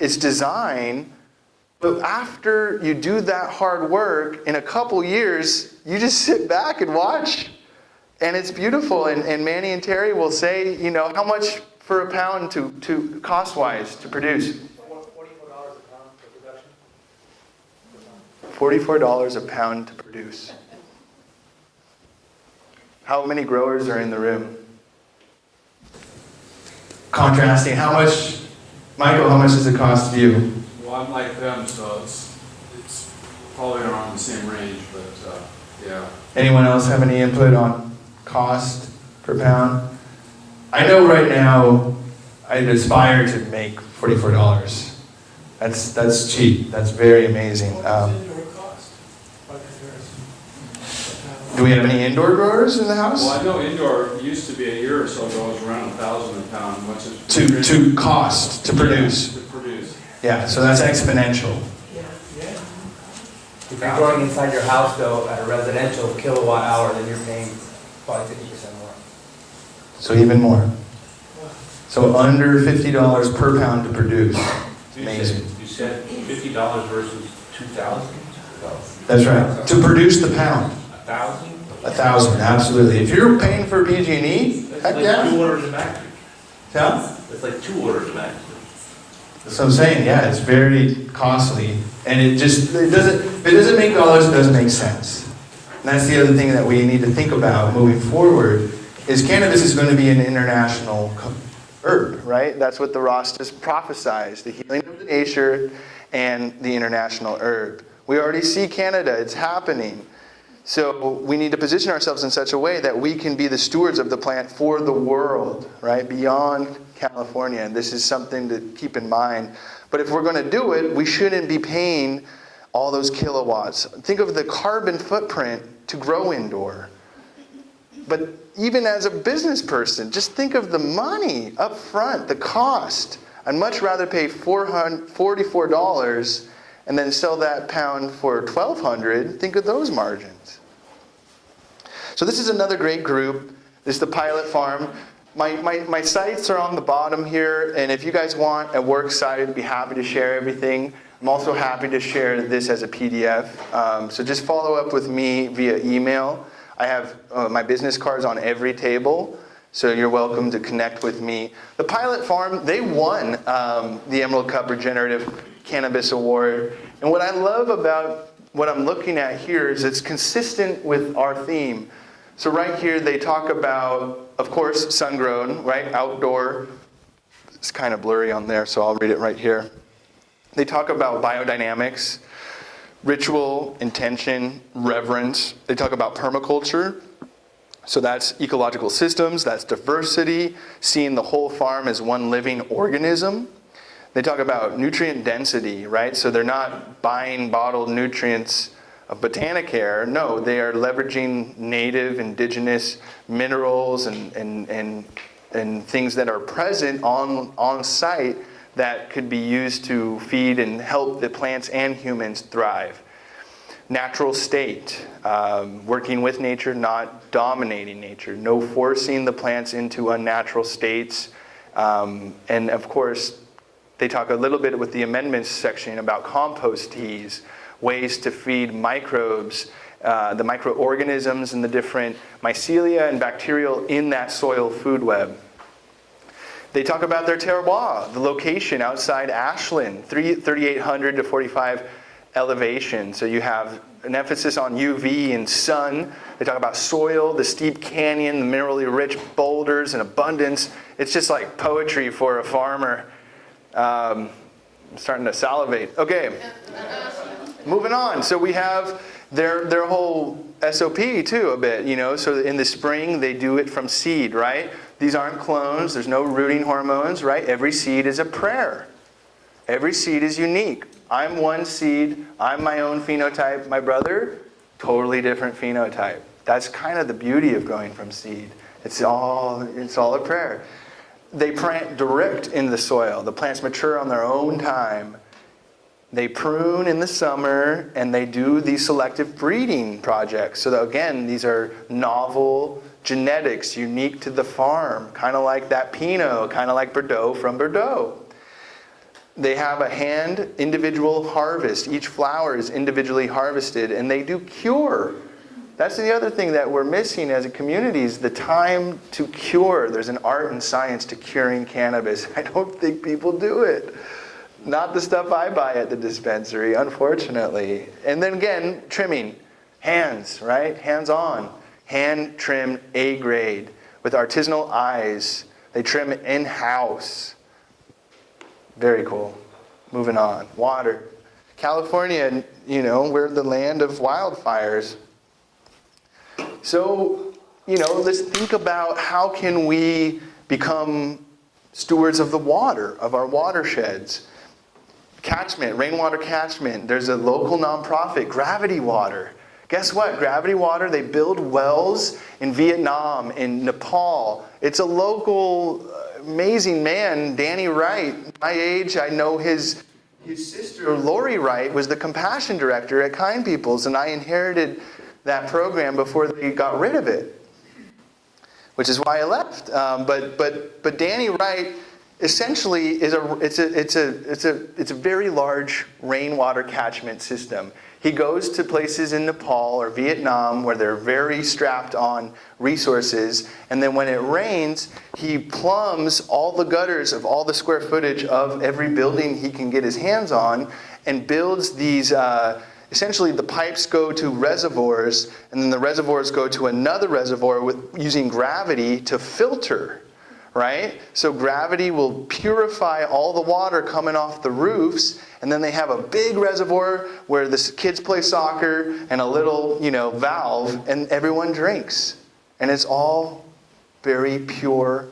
it's design, but after you do that hard work, in a couple years, you just sit back and watch. And it's beautiful, and Manny and Terry will say, how much for a pound to cost-wise to produce? $44 a pound for production. $44 a pound to produce. How many growers are in the room? Contrasting, Michael, how much does it cost you? Well, I'm like them, so it's probably around the same range, but yeah. Anyone else have any input on cost per pound? I know right now I'd aspire to make $44. That's cheap. That's very amazing. Do we have any indoor growers in the house? Well, I know indoor used to be a year or so ago, it was around $1,000 a pound. What's it? To cost, to produce. To produce. Yeah, so that's exponential. If you're growing inside your house, though, at a residential kilowatt hour, then you're paying probably 50% more. So even more. So under $50 per pound to produce. Amazing. You said $50 versus $2,000? That's right. To produce the pound. $1,000? 1,000, absolutely. If you're paying for PG&E, heck That's like yeah. 2 orders of magnitude. Yeah. That's like 2 orders of magnitude. That's what I'm saying. Yeah, it's very costly, and it doesn't. If it doesn't make dollars, it doesn't make sense. And that's the other thing that we need to think about moving forward. Is cannabis is going to be an international herb, right? That's what the Rastas prophesized: the healing of the nature and the international herb. We already see Canada; it's happening. So we need to position ourselves in such a way that we can be the stewards of the plant for the world, right? Beyond California. And this is something to keep in mind. But if we're going to do it, we shouldn't be paying all those kilowatts. Think of the carbon footprint to grow indoor. But even as a business person, just think of the money up front, the cost. I'd much rather pay $44 and then sell that pound for $1,200. Think of those margins. So this is another great group. This is the pilot farm. My sites are on the bottom here, and if you guys want a works site, I'd be happy to share everything. I'm also happy to share this as a PDF. So just follow up with me via email. I have my business cards on every table, so you're welcome to connect with me. The pilot farm, they won the Emerald Cup Regenerative Cannabis Award. And what I love about what I'm looking at here is it's consistent with our theme. So right here they talk about, of course, sun-grown, right, outdoor. It's kind of blurry on there, so I'll read it right here. They talk about biodynamics, ritual, intention, reverence. They talk about permaculture. So that's ecological systems, that's diversity, seeing the whole farm as one living organism. They talk about nutrient density, right? So they're not buying bottled nutrients of Botanical. No, they are leveraging native, indigenous minerals and things that are present on site that could be used to feed and help the plants and humans thrive. Natural state, working with nature, not dominating nature, no forcing the plants into unnatural states. And of course, they talk a little bit with the amendments section about compost teas, ways to feed microbes, the microorganisms and the different mycelia and bacterial in that soil food web. They talk about their terroir, the location outside Ashland, 3,800 to 45 elevation. So you have an emphasis on UV and sun. They talk about soil, the steep canyon, the minerally rich boulders and abundance. It's just like poetry for a farmer. I'm starting to salivate. Okay, moving on. So we have their whole SOP too a bit, you know. So in the spring they do it from seed, right? These aren't clones. There's no rooting hormones, right? Every seed is a prayer. Every seed is unique. I'm one seed. I'm my own phenotype. My brother, totally different phenotype. That's kind of the beauty of going from seed. It's all a prayer. They plant direct in the soil. The plants mature on their own time. They prune in the summer, and they do these selective breeding projects. So that, again, these are novel genetics unique to the farm, kind of like that Pinot, kind of like Bordeaux from Bordeaux. They have a hand individual harvest. Each flower is individually harvested, and they do cure. That's the other thing that we're missing as a community is the time to cure. There's an art and science to curing cannabis. I don't think people do it. Not the stuff I buy at the dispensary, unfortunately. And then again, trimming. Hands, right? Hands-on. Hand-trimmed A-grade with artisanal eyes. They trim in-house. Very cool. Moving on. Water. California, you know, we're the land of wildfires. So, you know, let's think about how can we become stewards of the water, of our watersheds. Catchment, rainwater catchment. There's a local nonprofit, Gravity Water. Guess what? Gravity Water, they build wells in Vietnam, in Nepal. It's a local, amazing man, Danny Wright. My age, I know his sister, Lori Wright, was the compassion director at Kind Peoples, and I inherited that program before they got rid of it, which is why I left. But Danny Wright essentially is it's a very large rainwater catchment system. He goes to places in Nepal or Vietnam where they're very strapped on resources, and then when it rains, he plumbs all the gutters of all the square footage of every building he can get his hands on, and builds these. Essentially, the pipes go to reservoirs, and then the reservoirs go to another reservoir using gravity to filter, right? So gravity will purify all the water coming off the roofs, and then they have a big reservoir where the kids play soccer and a little, you know, valve, and everyone drinks. And it's all very pure,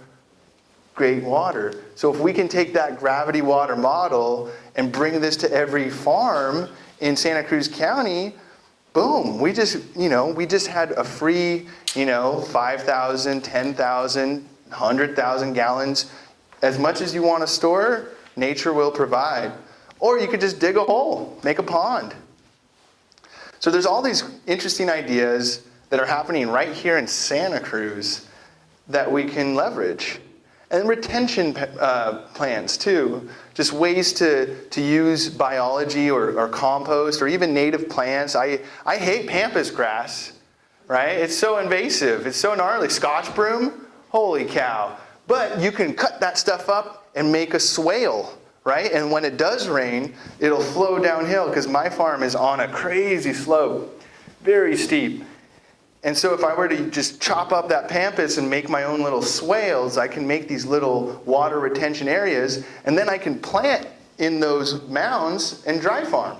great water. So if we can take that gravity water model and bring this to every farm in Santa Cruz County, boom, we just had a free, 5,000, 10,000, 100,000 gallons. As much as you want to store, nature will provide. Or you could just dig a hole, make a pond. So there's all these interesting ideas that are happening right here in Santa Cruz that we can leverage. And retention plants too. Just ways to use biology or compost or even native plants. I hate pampas grass, right? It's so invasive. It's so gnarly. Scotch broom, holy cow. But you can cut that stuff up and make a swale, right? And when it does rain, it'll flow downhill because my farm is on a crazy slope, very steep. And so if I were to just chop up that pampas and make my own little swales, I can make these little water retention areas, and then I can plant in those mounds and dry farm,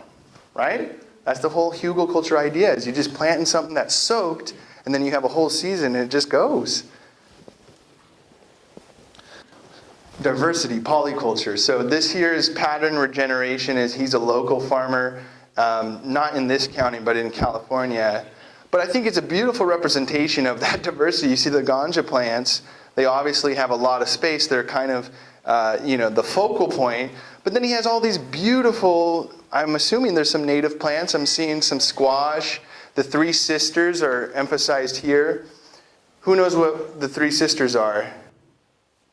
right? That's the whole hugelkultur idea, is you just plant in something that's soaked, and then you have a whole season and it just goes. Diversity, polyculture. So this year's pattern regeneration is he's a local farmer, not in this county, but in California. But I think it's a beautiful representation of that diversity. You see the ganja plants, they obviously have a lot of space. They're kind of the focal point. But then he has all these beautiful, I'm assuming there's some native plants. I'm seeing some squash. The three sisters are emphasized here. Who knows what the three sisters are?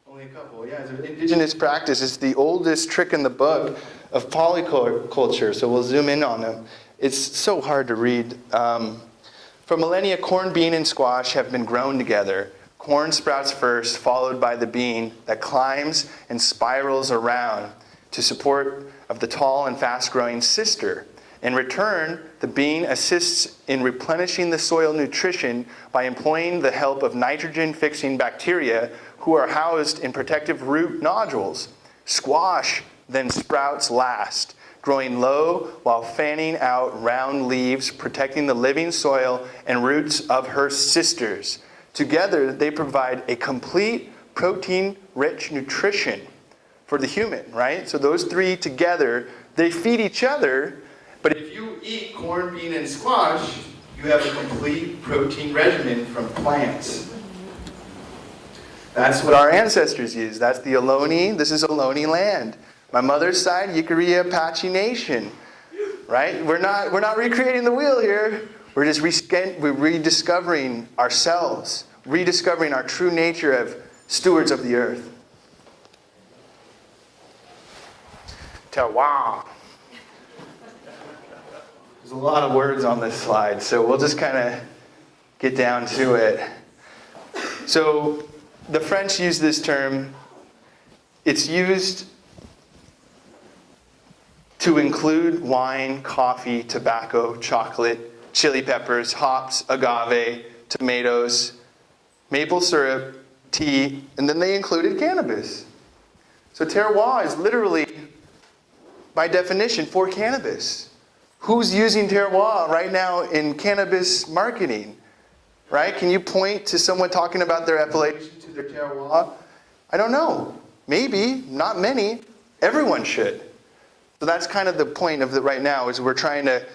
Only a couple, yeah. It's an indigenous practice. It's the oldest trick in the book of polyculture, so we'll zoom in on them. It's so hard to read. For millennia, corn, bean, and squash have been grown together. Corn sprouts first, followed by the bean that climbs and spirals around to support of the tall and fast-growing sister. In return, the bean assists in replenishing the soil nutrition by employing the help of nitrogen-fixing bacteria who are housed in protective root nodules. Squash then sprouts last, growing low while fanning out round leaves, protecting the living soil and roots of her sisters. Together, they provide a complete protein-rich nutrition for the human, right? So those three together, they feed each other, but if you eat corn, bean, and squash, you have a complete protein regimen from plants. That's what our ancestors used. That's the Ohlone. This is Ohlone land. My mother's side, Yicarria Apache Nation, right? We're not recreating the wheel here. We're just rediscovering ourselves, rediscovering our true nature of stewards of the earth. Terroir. There's a lot of words on this slide, so we'll just kind of get down to it. So the French use this term. It's used to include wine, coffee, tobacco, chocolate, chili peppers, hops, agave, tomatoes, maple syrup, tea, and then they included cannabis. So terroir is literally, by definition, for cannabis. Who's using terroir right now in cannabis marketing? Right? Can you point to someone talking about their appellation to their terroir? I don't know. Maybe, not many. Everyone should. So that's kind of the point of it right now, is we're trying to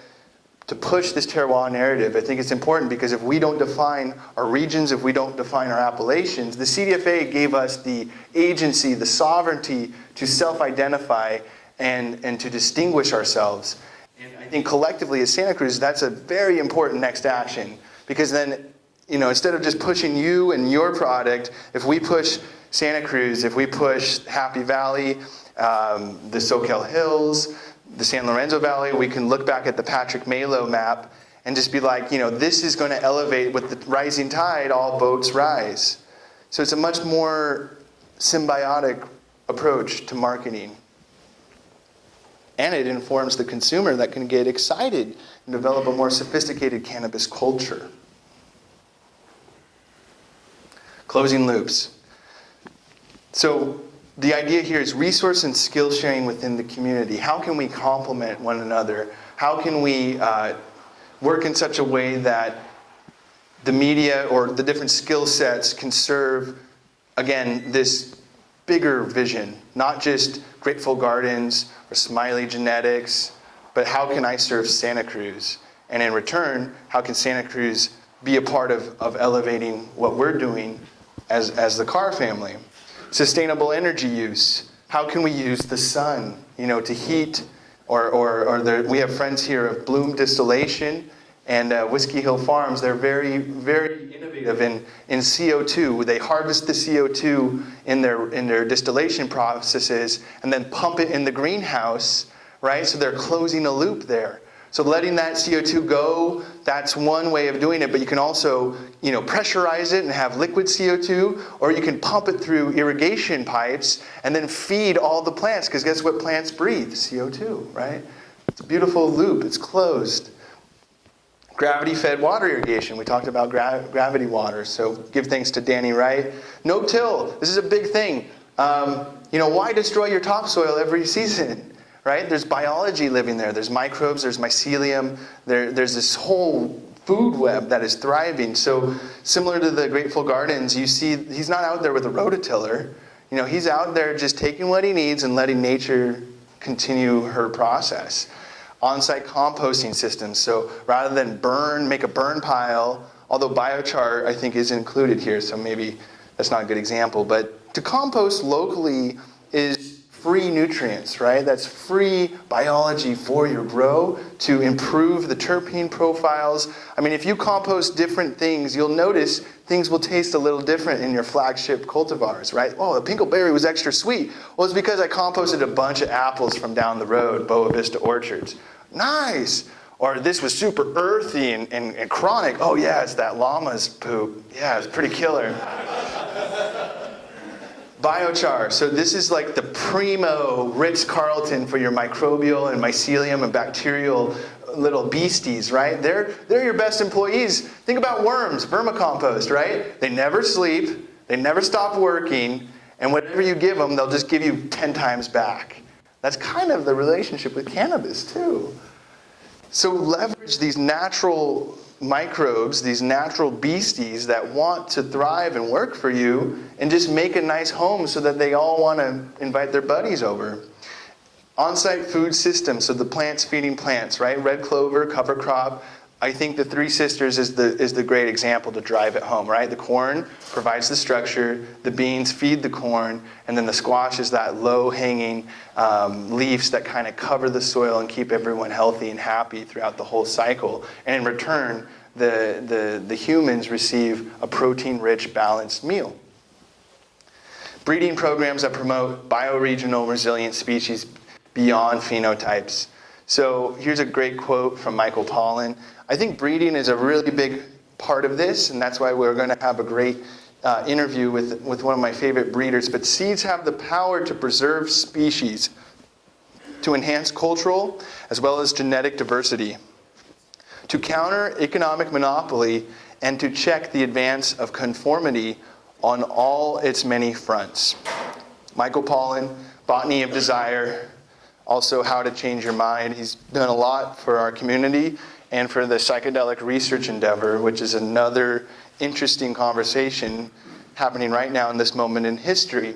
push this terroir narrative. I think it's important because if we don't define our regions, if we don't define our appellations, the CDFA gave us the agency, the sovereignty to self-identify and to distinguish ourselves. And I think collectively as Santa Cruz, that's a very important next action. Because then, instead of just pushing you and your product, if we push Santa Cruz, if we push Happy Valley, the Soquel Hills, the San Lorenzo Valley, we can look back at the Patrick Malo map and just be like, this is going to elevate with the rising tide, all boats rise. So it's a much more symbiotic approach to marketing. And it informs the consumer that can get excited and develop a more sophisticated cannabis culture. Closing loops. So the idea here is resource and skill sharing within the community. How can we complement one another? How can we work in such a way that the media or the different skill sets can serve, again, this bigger vision, not just Grateful Gardens or Smiley Genetics, but how can I serve Santa Cruz? And in return, how can Santa Cruz be a part of elevating what we're doing as the Carr family? Sustainable energy use. How can we use the sun, to heat, we have friends here of Bloom Distillation and Whiskey Hill Farms. They're very, very innovative in CO2. They harvest the CO2 in their distillation processes and then pump it in the greenhouse, right? So they're closing a loop there. So letting that CO2 go, that's one way of doing it, but you can also, pressurize it and have liquid CO2, or you can pump it through irrigation pipes and then feed all the plants, because guess what plants breathe? CO2, right? It's a beautiful loop, it's closed. Gravity-fed water irrigation, we talked about gravity water, so give thanks to Danny Wright. No-till, this is a big thing. Why destroy your topsoil every season? Right? There's biology living there. There's microbes, there's mycelium, there's this whole food web that is thriving. So similar to the Grateful Gardens, you see he's not out there with a rototiller. He's out there just taking what he needs and letting nature continue her process. On-site composting systems. So rather than make a burn pile, although biochar I think is included here, so maybe that's not a good example, but to compost locally is free nutrients, right? That's free biology for your grow to improve the terpene profiles. I mean, if you compost different things, you'll notice things will taste a little different in your flagship cultivars, right? Oh, the pinkleberry was extra sweet. Well, it's because I composted a bunch of apples from down the road, Boa Vista Orchards. Nice. Or this was super earthy and chronic. Oh yeah, it's that llama's poop. Yeah, it's pretty killer. Biochar. So this is like the primo Ritz-Carlton for your microbial and mycelium and bacterial little beasties, right? They're your best employees. Think about worms, vermicompost, right? They never sleep, they never stop working, and whatever you give them, they'll just give you 10 times back. That's kind of the relationship with cannabis too. So leverage these natural microbes, these natural beasties that want to thrive and work for you, and just make a nice home so that they all want to invite their buddies over. On-site food system, so the plants feeding plants, right? Red clover, cover crop. I think the Three Sisters is the great example to drive it home, right? The corn provides the structure, the beans feed the corn, and then the squash is that low-hanging leaves that kind of cover the soil and keep everyone healthy and happy throughout the whole cycle. And in return, the humans receive a protein-rich, balanced meal. Breeding programs that promote bioregional resilient species beyond phenotypes. So here's a great quote from Michael Pollan. I think breeding is a really big part of this, and that's why we're going to have a great interview with one of my favorite breeders. But seeds have the power to preserve species, to enhance cultural as well as genetic diversity, to counter economic monopoly, and to check the advance of conformity on all its many fronts. Michael Pollan, Botany of Desire, also How to Change Your Mind. He's done a lot for our community and for the psychedelic research endeavor, which is another interesting conversation happening right now in this moment in history.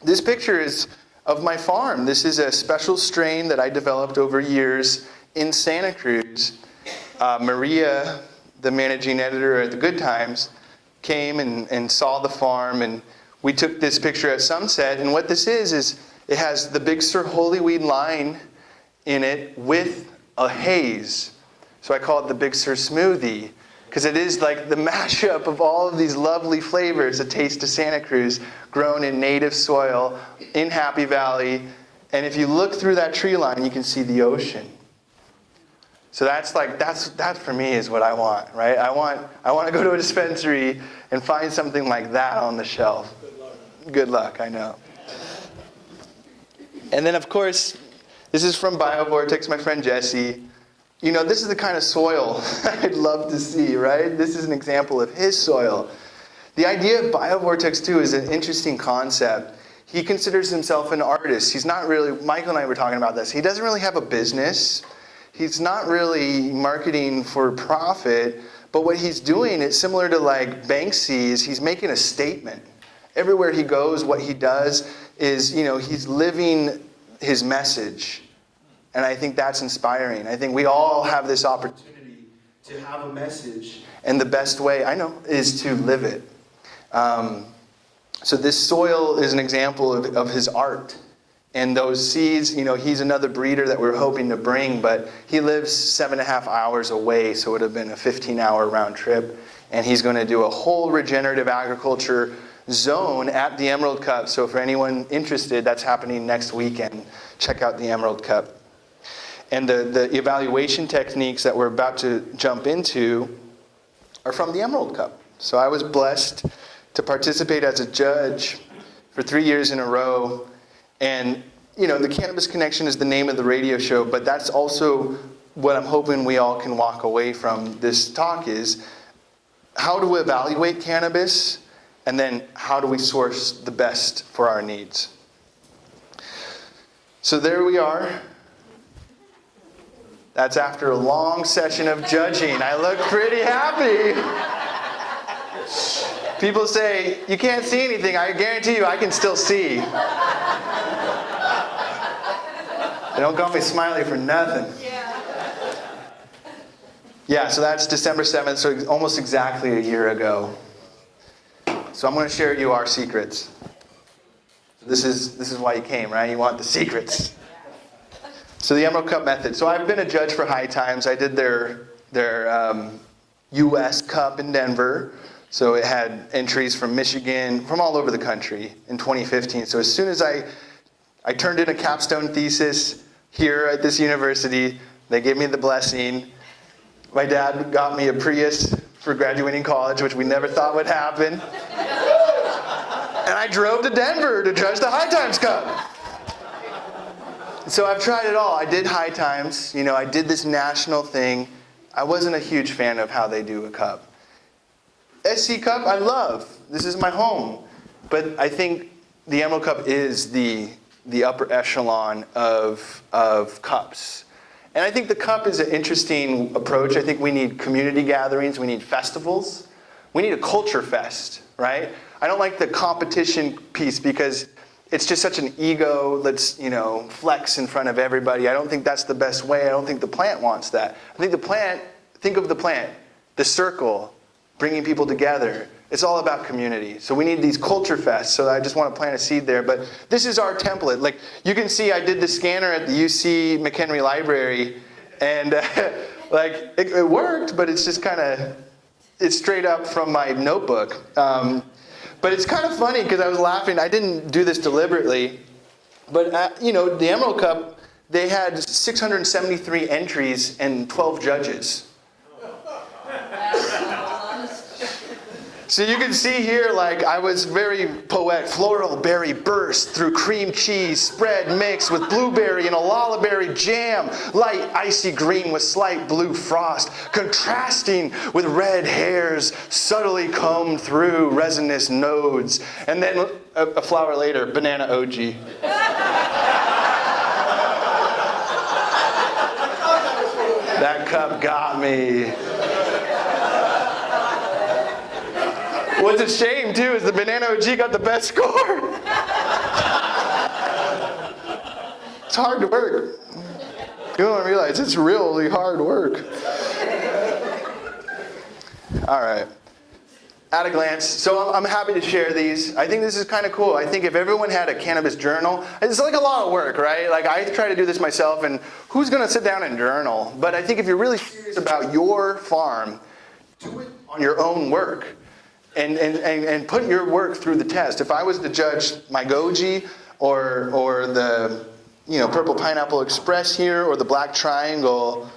This picture is of my farm. This is a special strain that I developed over years in Santa Cruz. Maria, the managing editor at the Good Times, came and saw the farm, and we took this picture at sunset. And what this is it has the Big Sur Holy Weed line in it with a haze. So I call it the Big Sur Smoothie, because it is like the mashup of all of these lovely flavors, a taste of Santa Cruz, grown in native soil in Happy Valley. And if you look through that tree line, you can see the ocean. So that for me is what I want, right? I want to go to a dispensary and find something like that on the shelf. Good luck, I know. And then, of course, this is from BioVortex, my friend Jesse. You know, this is the kind of soil I'd love to see, right? This is an example of his soil. The idea of BioVortex, too, is an interesting concept. He considers himself an artist. He's not really, Michael and I were talking about this, he doesn't really have a business. He's not really marketing for profit, but what he's doing is similar to like Banksy's. He's making a statement. Everywhere he goes, what he does is, you know, he's living his message. And I think that's inspiring. I think we all have this opportunity to have a message, and the best way, I know, is to live it. So this soil is an example of his art. And those seeds, you know, he's another breeder that we're hoping to bring, but he lives 7.5 hours away, so it would have been a 15-hour round trip. And he's going to do a whole regenerative agriculture zone at the Emerald Cup. So for anyone interested, that's happening next weekend. Check out the Emerald Cup. And the evaluation techniques that we're about to jump into are from the Emerald Cup. So I was blessed to participate as a judge for 3 years in a row. And, you know, the Cannabis Connection is the name of the radio show, but that's also what I'm hoping we all can walk away from this talk is how do we evaluate cannabis, and then how do we source the best for our needs. So there we are. That's after a long session of judging. I look pretty happy. People say, you can't see anything. I guarantee you I can still see. They don't call me Smiley for nothing. Yeah, so that's December 7th, so almost exactly a year ago. So I'm going to share with you our secrets. This is why you came, right? You want the secrets. So the Emerald Cup method. So I've been a judge for High Times. I did their U.S. Cup in Denver. So it had entries from Michigan, from all over the country in 2015. So as soon as I turned in a capstone thesis here at this university, they gave me the blessing. My dad got me a Prius for graduating college, which we never thought would happen. And I drove to Denver to judge the High Times Cup. So I've tried it all. I did High Times, I did this national thing. I wasn't a huge fan of how they do a cup. SC Cup, I love. This is my home. But I think the Emerald Cup is the upper echelon of cups. And I think the cup is an interesting approach. I think we need community gatherings. We need festivals. We need a culture fest, right? I don't like the competition piece because it's just such an ego, let's, flex in front of everybody. I don't think that's the best way. I don't think the plant wants that. I think think of the plant, the circle, bringing people together. It's all about community. So we need these culture fests. So I just want to plant a seed there. But this is our template. Like you can see, I did the scanner at the UC McHenry Library, and it worked. But it's just it's straight up from my notebook. But it's kind of funny because I was laughing. I didn't do this deliberately, but the Emerald Cup, they had 673 entries and 12 judges. So you can see here, I was very poetic. Floral berry burst through cream cheese, spread mixed with blueberry and a lullaberry jam. Light icy green with slight blue frost, contrasting with red hairs subtly combed through resinous nodes. And then a flower later, banana OG. That cup got me. What's a shame, too, is the Banana OG got the best score. It's hard to work. You don't realize it's really hard work. All right. At a glance. So I'm happy to share these. I think this is kind of cool. I think if everyone had a cannabis journal, it's like a lot of work, right? I try to do this myself, and who's going to sit down and journal? But I think if you're really serious about your farm, do it on your own work. And put your work through the test. If I was to judge my goji or the Purple Pineapple Express here or the Black Triangle,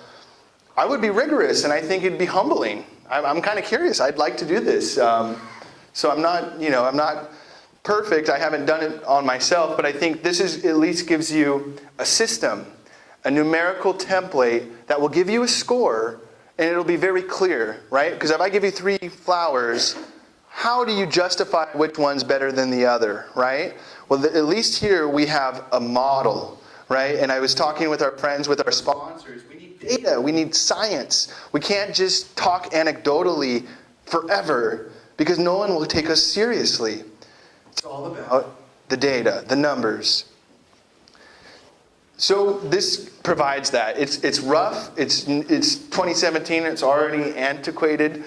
I would be rigorous, and I think it'd be humbling. I'm kind of curious. I'd like to do this. So I'm not perfect. I haven't done it on myself, but I think this at least gives you a system, a numerical template that will give you a score, and it'll be very clear, right? Because if I give you 3 flowers, how do you justify which one's better than the other, right? Well, at least here we have a model, right? And I was talking with our friends, with our sponsors. We need data. We need science. We can't just talk anecdotally forever because no one will take us seriously. It's all about the data, the numbers. So this provides that. It's rough. It's 2017. It's already antiquated.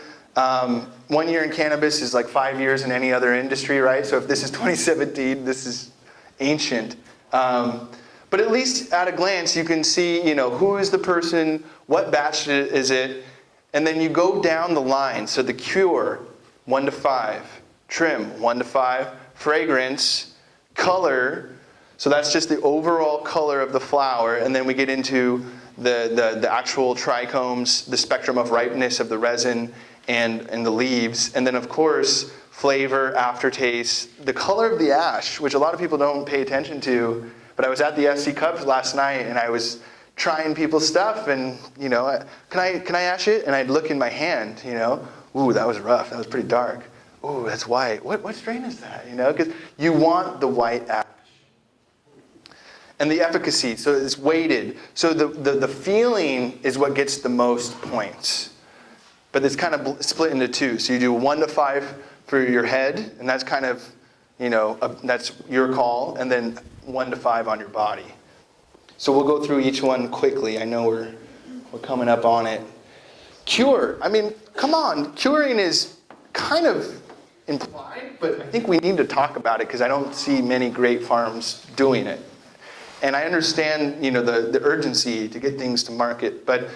1 year in cannabis is like 5 years in any other industry, right? So if this is 2017, this is ancient. But at least at a glance, you can see, who is the person, what batch is it, and then you go down the line. So the cure, 1 to 5, trim, 1 to 5, fragrance, color. So that's just the overall color of the flower, and then we get into the actual trichomes, the spectrum of ripeness of the resin, and the leaves, and then of course flavor, aftertaste, the color of the ash, which a lot of people don't pay attention to. But I was at the SC Cups last night, and I was trying people's stuff, and can I ash it? And I'd look in my hand, ooh, that was rough, that was pretty dark. Ooh, that's white. What strain is that? Because you want the white ash. And the efficacy, so it's weighted. So the feeling is what gets the most points. But it's kind of split into 2. So you do 1 to 5 for your head, and that's kind of, that's your call, and then 1 to 5 on your body. So we'll go through each one quickly. I know we're coming up on it. Cure. I mean, come on. Curing is kind of implied, but I think we need to talk about it because I don't see many great farms doing it. And I understand, the urgency to get things to market, but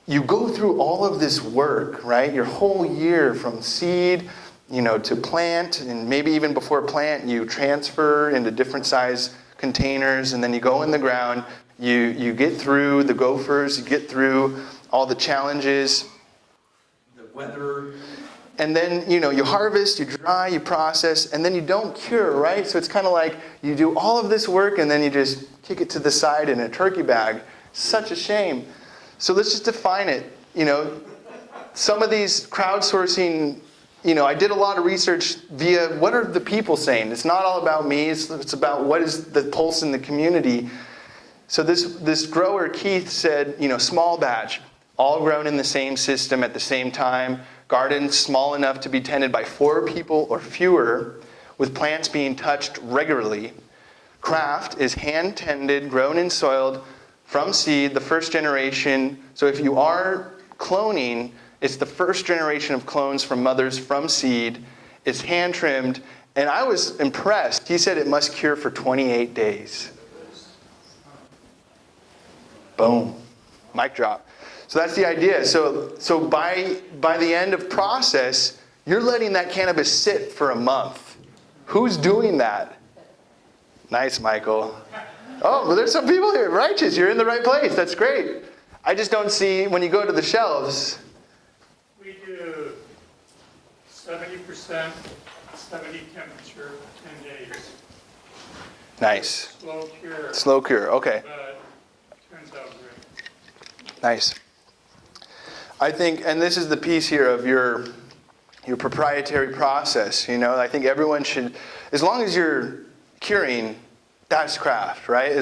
you go through all of this work, right? Your whole year from seed, to plant, and maybe even before plant, you transfer into different size containers, and then you go in the ground, you get through the gophers, you get through all the challenges, the weather, and then, you harvest, you dry, you process, and then you don't cure, right? So it's kind of like you do all of this work and then you just kick it to the side in a turkey bag. Such a shame. So let's just define it. Some of these crowdsourcing, I did a lot of research via what are the people saying? It's not all about me, it's about what is the pulse in the community. So this grower, Keith, said, small batch, all grown in the same system at the same time, gardens small enough to be tended by 4 people or fewer, with plants being touched regularly. Craft is hand-tended, grown and soiled from seed, the first generation. So if you are cloning, it's the first generation of clones from mothers from seed. It's hand-trimmed, and I was impressed. He said it must cure for 28 days. Boom. Mic drop. So that's the idea. So by the end of process, you're letting that cannabis sit for a month. Who's doing that? Nice, Michael. Oh, well, there's some people here. Righteous. You're in the right place. That's great. I just don't see, when you go to the shelves. We do 70%, 70 temperature, 10 days. Nice. Slow cure. Slow cure. Okay. But turns out great. Nice. I think, and this is the piece here of your proprietary process, I think everyone should, as long as you're curing, that's craft, right?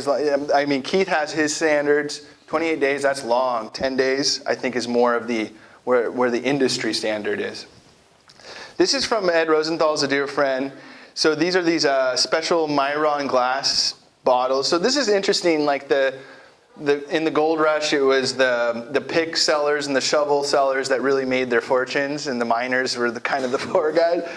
Keith has his standards, 28 days, that's long. 10 days, I think, is more of where the industry standard is. This is from Ed Rosenthal's a dear friend. So these are these special Myron glass bottles. So this is interesting, like in the gold rush, it was the pick sellers and the shovel sellers that really made their fortunes, and the miners were the poor guys.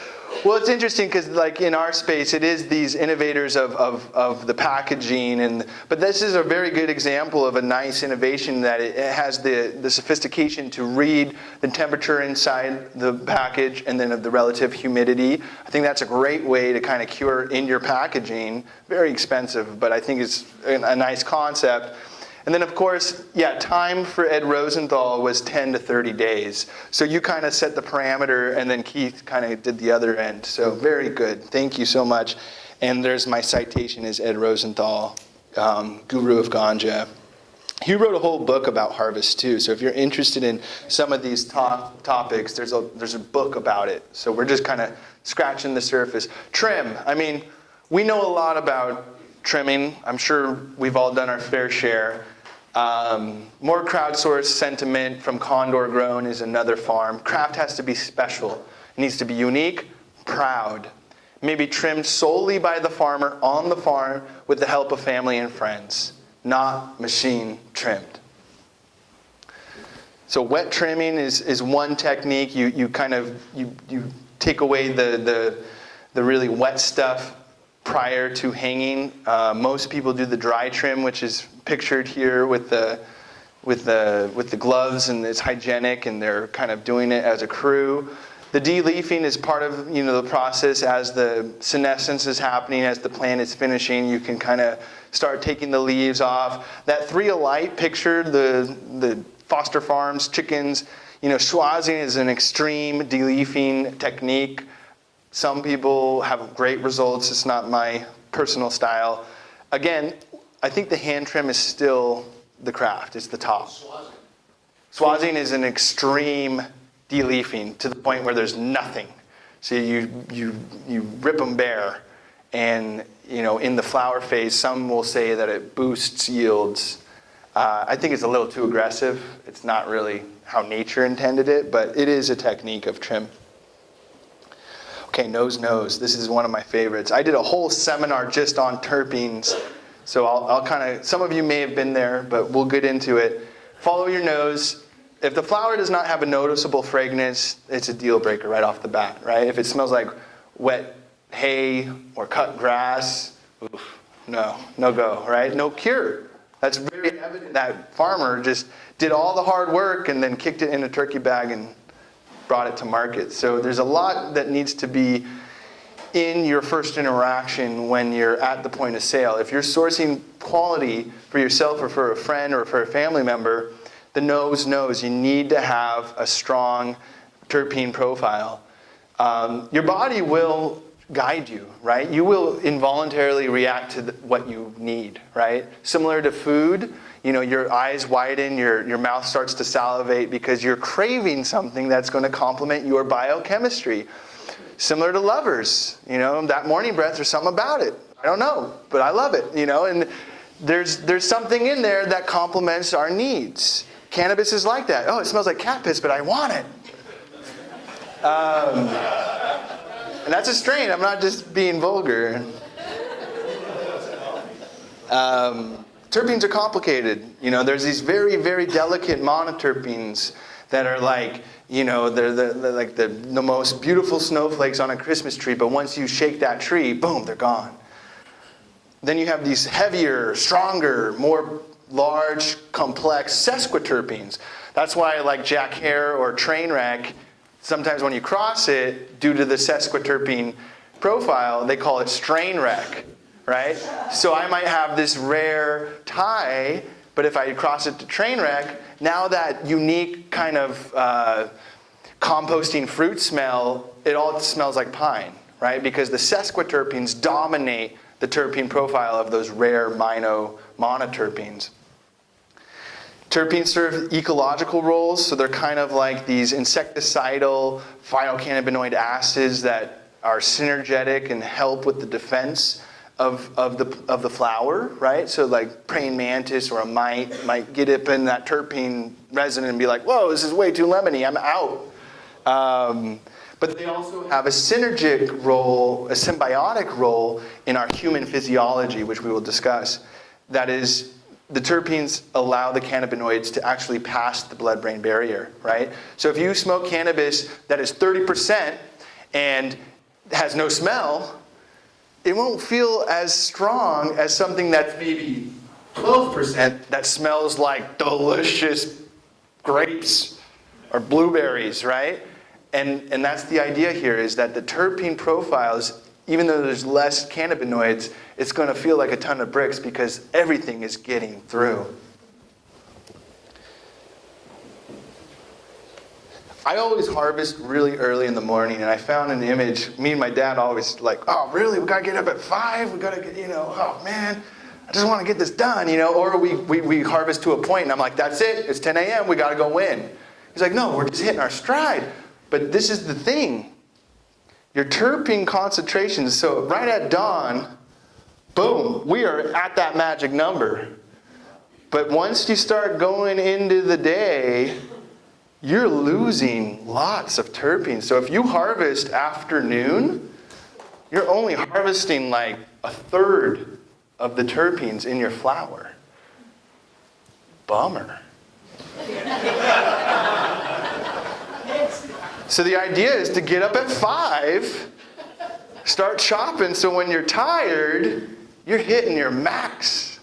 Well, it's interesting because, like, in our space, it is these innovators of the packaging, but this is a very good example of a nice innovation that it has the sophistication to read the temperature inside the package and then of the relative humidity. I think that's a great way to kind of cure in your packaging. Very expensive, but I think it's a nice concept. And then, of course, time for Ed Rosenthal was 10 to 30 days. So you kind of set the parameter, and then Keith kind of did the other end. So very good. Thank you so much. And there's my citation is Ed Rosenthal, Guru of Ganja. He wrote a whole book about harvest, too. So if you're interested in some of these topics, there's a book about it. So we're just kind of scratching the surface. Trim. We know a lot about trimming. I'm sure we've all done our fair share. More crowdsourced sentiment from Condor Grown is another farm. Craft has to be special. It needs to be unique, proud. Maybe trimmed solely by the farmer on the farm with the help of family and friends, not machine trimmed. So wet trimming is one technique. You take away the really wet stuff prior to hanging. Most people do the dry trim, which is pictured here with the gloves, and it's hygienic, and they're kind of doing it as a crew. The de-leafing is part of the process as the senescence is happening, as the plant is finishing. You can kind of start taking the leaves off. That 3-alight picture, the Foster Farms chickens, schwazzing is an extreme de-leafing technique. Some people have great results. It's not my personal style. Again, I think the hand trim is still the craft. It's the top. Swazzing is an extreme de-leafing to the point where there's nothing. So you rip them bare, and in the flower phase, some will say that it boosts yields. I think it's a little too aggressive. It's not really how nature intended it, but it is a technique of trim. Okay, nose. This is one of my favorites. I did a whole seminar just on terpenes, so I'll kind of, some of you may have been there, but we'll get into it. Follow your nose. if the flower does not have a noticeable fragrance, it's a deal breaker right off the bat, right? If it smells like wet hay or cut grass, oof, no go, right? No cure. That's very evident. That farmer just did all the hard work and then kicked it in a turkey bag and brought it to market. So there's a lot that needs to be in your first interaction when you're at the point of sale. If you're sourcing quality for yourself or for a friend or for a family member, the nose knows you need to have a strong terpene profile. Your body will guide you, right? You will involuntarily react to what you need, right? Similar to food, you know, your eyes widen, your mouth starts to salivate because you're craving something that's going to complement your biochemistry. Similar to lovers, you know, that morning breath, there's something about it. I don't know, but I love it, you know, and there's something in there that complements our needs. Cannabis is like that. Oh, it smells like cat piss, but I want it. And that's a strain. I'm not just being vulgar. Terpenes are complicated. You know, there's these very, very delicate monoterpenes that are like, you know, they're like the most beautiful snowflakes on a Christmas tree, but once you shake that tree, boom, they're gone. Then you have these heavier, stronger, more large, complex sesquiterpenes. That's why, like Jack Hare or Trainwreck, sometimes when you cross it, due to the sesquiterpene profile, they call it strain wreck, right? So I might have this rare Thai, but if I cross it to Trainwreck, now that unique kind of composting fruit smell, it all smells like pine, right? Because the sesquiterpenes dominate the terpene profile of those rare monoterpenes. Terpenes serve ecological roles, so they're kind of like these insecticidal phytocannabinoid acids that are synergetic and help with the defense of the flower, right? So like praying mantis or a mite might get up in that terpene resin and be like, whoa, this is way too lemony, I'm out. But they also have a synergic role, a symbiotic role in our human physiology, which we will discuss. That is, the terpenes allow the cannabinoids to actually pass the blood-brain barrier, right? So if you smoke cannabis that is 30% and has no smell, it won't feel as strong as something that's maybe 12% that smells like delicious grapes or blueberries, right? And that's the idea here, is that the terpene profiles, even though there's less cannabinoids, it's going to feel like a ton of bricks because everything is getting through. I always harvest really early in the morning, and I found an image. Me and my dad always like, oh, really? We got to get up at 5? We got to get, you know, oh, man, I just want to get this done, you know? Or we harvest to a point, and I'm like, that's it. It's 10 a.m. We got to go win. He's like, no, we're just hitting our stride. But this is the thing. Your terpene concentrations, so right at dawn, boom, we are at that magic number. But once you start going into the day, you're losing lots of terpenes. So if you harvest afternoon, you're only harvesting like a third of the terpenes in your flower. Bummer. So the idea is to get up at 5, start chopping, so when you're tired, you're hitting your max.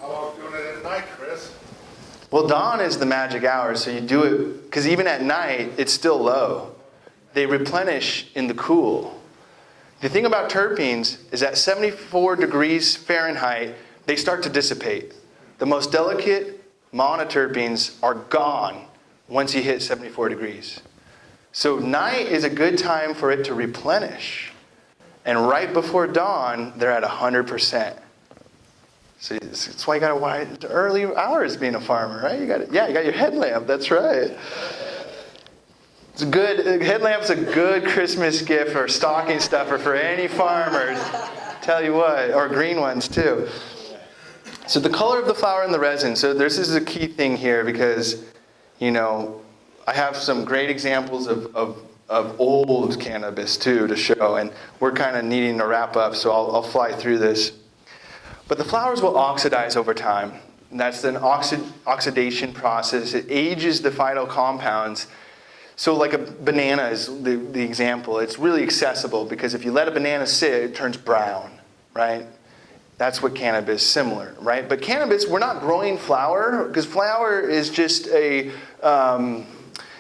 How about doing it at night, Chris? Well, dawn is the magic hour, so you do it, because even at night, it's still low. They replenish in the cool. The thing about terpenes is at 74 degrees Fahrenheit, they start to dissipate. The most delicate monoterpenes are gone once you hit 74 degrees. So night is a good time for it to replenish. And right before dawn, they're at 100%. So that's why you got to wait early hours being a farmer, right? You got your headlamp. That's right. It's a good headlamp's a good Christmas gift or stocking stuffer for any farmer. Tell you what, or green ones too. So the color of the flower and the resin. So this is a key thing here because, you know, I have some great examples of old cannabis too to show, and we're kind of needing to wrap up, so I'll fly through this. But the flowers will oxidize over time. And that's an oxidation process. It ages the phyto compounds. So like a banana is the example. It's really accessible because if you let a banana sit, it turns brown, right? That's what cannabis is similar, right? But cannabis, we're not growing flower because flower is just a,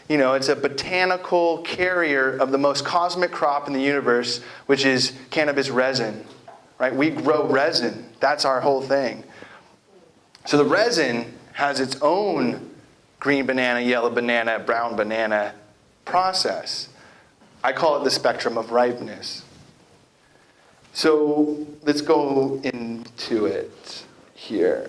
it's a botanical carrier of the most cosmic crop in the universe, which is cannabis resin, right? We grow resin. That's our whole thing. So the resin has its own green banana, yellow banana, brown banana process. I call it the spectrum of ripeness. So let's go into it here.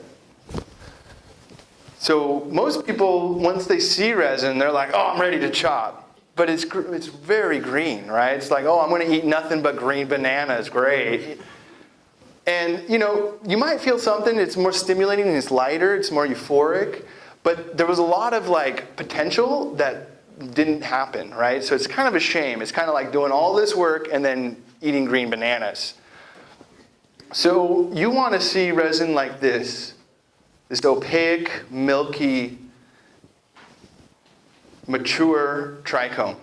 So most people, once they see resin, they're like, oh, I'm ready to chop. But it's very green, right? It's like, oh, I'm going to eat nothing but green bananas. Great. And, you might feel something. It's more stimulating and it's lighter. It's more euphoric. But there was a lot of, potential that didn't happen, right? So it's kind of a shame. It's kind of like doing all this work and then eating green bananas. So you want to see resin like this opaque, milky, mature trichome.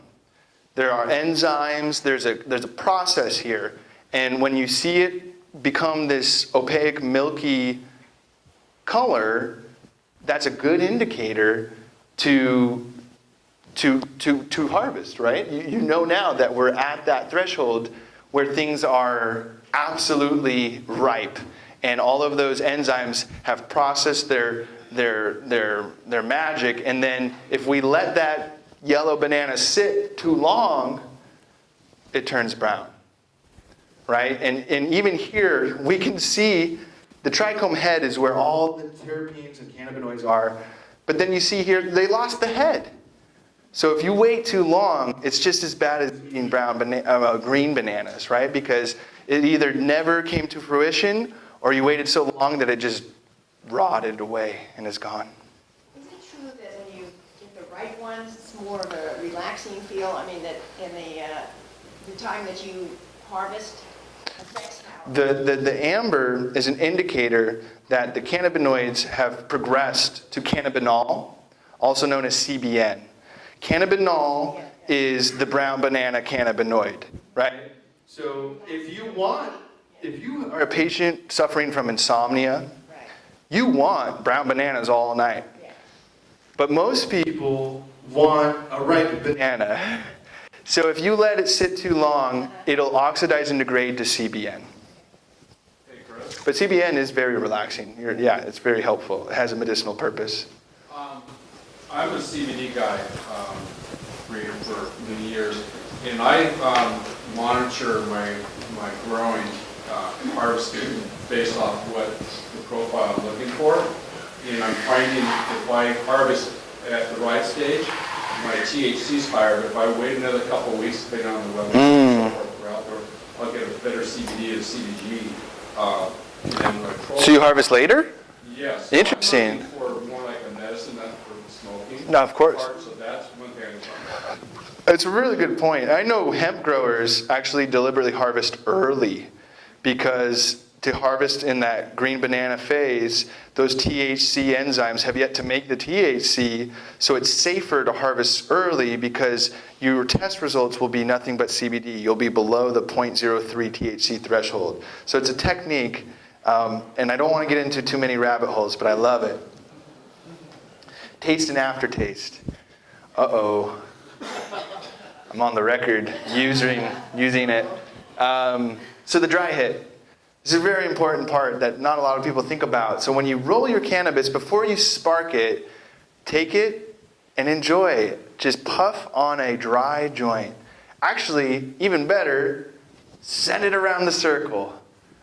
There are enzymes, there's a process here. And when you see it become this opaque, milky color, that's a good indicator to harvest, right? You know now that we're at that threshold where things are absolutely ripe, and all of those enzymes have processed their magic, and then if we let that yellow banana sit too long, it turns brown, right? And even here, we can see the trichome head is where all the terpenes and cannabinoids are, but then you see here, they lost the head. So if you wait too long, it's just as bad as eating green bananas, right? Because it either never came to fruition, or you waited so long that it just rotted away and is gone. Is it true that when you get the right ones, it's more of a relaxing feel? I mean, that in the time that you harvest affects how? The amber is an indicator that the cannabinoids have progressed to cannabinol, also known as CBN. Cannabinol is the brown banana cannabinoid, right? So if you are a patient suffering from insomnia, you want brown bananas all night. But most people want a ripe banana. So if you let it sit too long, it'll oxidize and degrade to CBN. But CBN is very relaxing. It's very helpful. It has a medicinal purpose. I'm a CBD guy for many years, and I monitor my growing harvesting based off what the profile I'm looking for. And I'm finding if I harvest at the right stage, my THC is higher, but if I wait another couple of weeks, depending on the weather, I'll get a better CBD and CBG. So you harvest later? Yes. Interesting. I'm looking for more like a medicine than for the smoking. No, of course. So that's one thing I'm talking about. It's a really good point. I know hemp growers actually deliberately harvest early because to harvest in that green banana phase, those THC enzymes have yet to make the THC, so it's safer to harvest early because your test results will be nothing but CBD. You'll be below the 0.03 THC threshold. So it's a technique, and I don't want to get into too many rabbit holes, but I love it. Taste and aftertaste. Uh-oh. I'm on the record using it. So the dry hit. This is a very important part that not a lot of people think about. So when you roll your cannabis, before you spark it, take it and enjoy it. Just puff on a dry joint. Actually, even better, send it around the circle,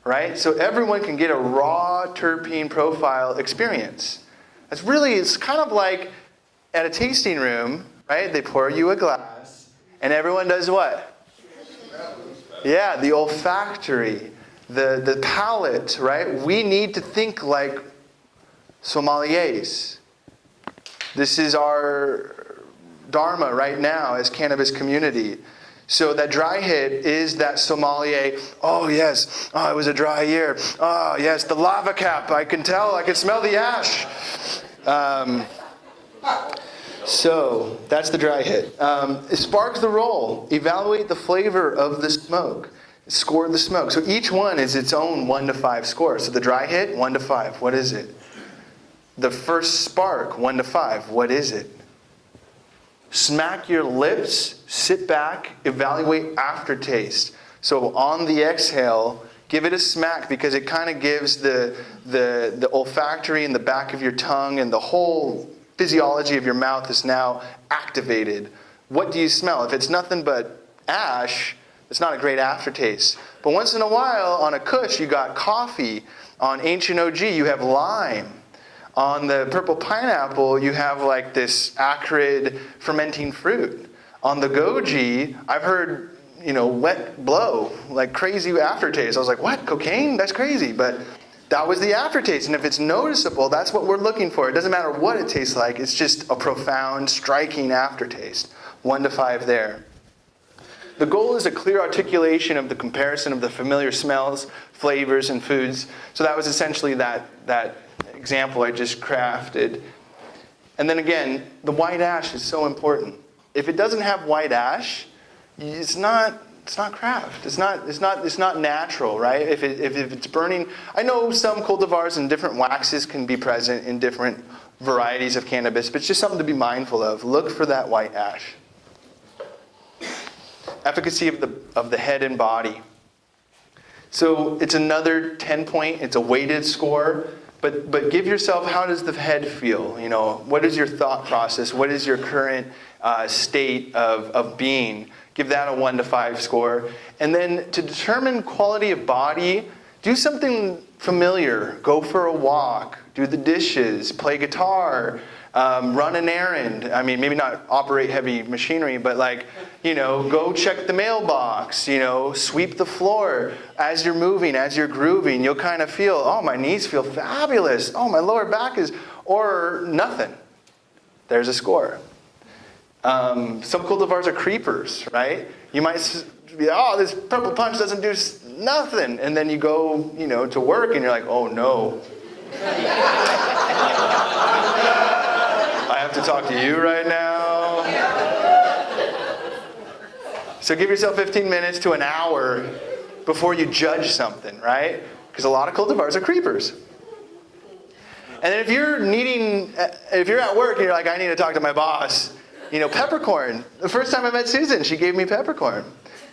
right? So everyone can get a raw terpene profile experience. It's kind of like at a tasting room, right? They pour you a glass, and everyone does what? Yeah, the olfactory. The palate, right? We need to think like sommeliers. This is our dharma right now as cannabis community. So that dry hit is that sommelier, oh yes, oh, it was a dry year. Oh yes, the lava cap, I can tell, I can smell the ash. So that's the dry hit. Spark the roll, evaluate the flavor of the smoke. Score the smoke. So each one is its own 1 to 5 score. So the dry hit, 1 to 5. What is it? The first spark, 1 to 5. What is it? Smack your lips, sit back, evaluate aftertaste. So on the exhale, give it a smack because it kind of gives the olfactory in the back of your tongue and the whole physiology of your mouth is now activated. What do you smell? If it's nothing but ash, it's not a great aftertaste. But once in a while, on a Kush, you got coffee. On Ancient OG, you have lime. On the purple pineapple, you have like this acrid fermenting fruit. On the goji, I've heard, wet blow, like crazy aftertaste. I was like, what, cocaine? That's crazy. But that was the aftertaste. And if it's noticeable, that's what we're looking for. It doesn't matter what it tastes like. It's just a profound, striking aftertaste. 1 to 5 there. The goal is a clear articulation of the comparison of the familiar smells, flavors, and foods. So that was essentially that example I just crafted. And then again, the white ash is so important. If it doesn't have white ash, it's not craft. It's not natural, right? If it's burning, I know some cultivars and different waxes can be present in different varieties of cannabis, but it's just something to be mindful of. Look for that white ash. Efficacy of the head and body. So it's another 10-point. It's a weighted score. But give yourself, how does the head feel? What is your thought process? What is your current state of being? Give that a 1 to 5 score. And then to determine quality of body, do something familiar. Go for a walk. Do the dishes. Play guitar. Run an errand. I mean, maybe not operate heavy machinery, but go check the mailbox, sweep the floor. As you're moving, as you're grooving, you'll kind of feel, oh, my knees feel fabulous. Oh, my lower back is, or nothing. There's a score. Some cultivars are creepers, right? You might be, oh, this purple punch doesn't do nothing. And then you go, to work and you're like, oh, no. I have to talk to you right now. So give yourself 15 minutes to an hour before you judge something, right? Because a lot of cultivars are creepers. And then if you're at work and you're like, I need to talk to my boss, peppercorn. The first time I met Susan, she gave me peppercorn.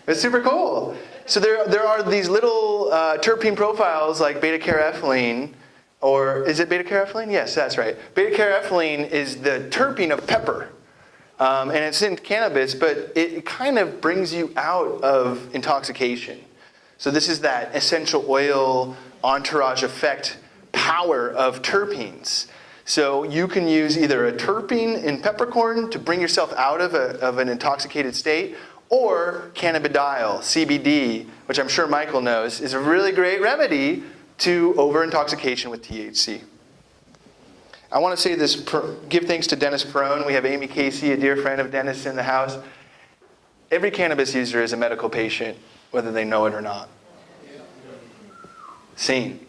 It's super cool. So there are these little terpene profiles like beta-carotene. Or is it beta-carotene? Yes, that's right. Beta-carotene is the terpene of pepper. And it's in cannabis, but it kind of brings you out of intoxication. So this is that essential oil entourage effect power of terpenes. So you can use either a terpene in peppercorn to bring yourself out of an intoxicated state, or cannabidiol, CBD, which I'm sure Michael knows, is a really great remedy to over-intoxication with THC. I want to say this, give thanks to Dennis Perone. We have Amy Casey, a dear friend of Dennis, in the house. Every cannabis user is a medical patient, whether they know it or not. Seen.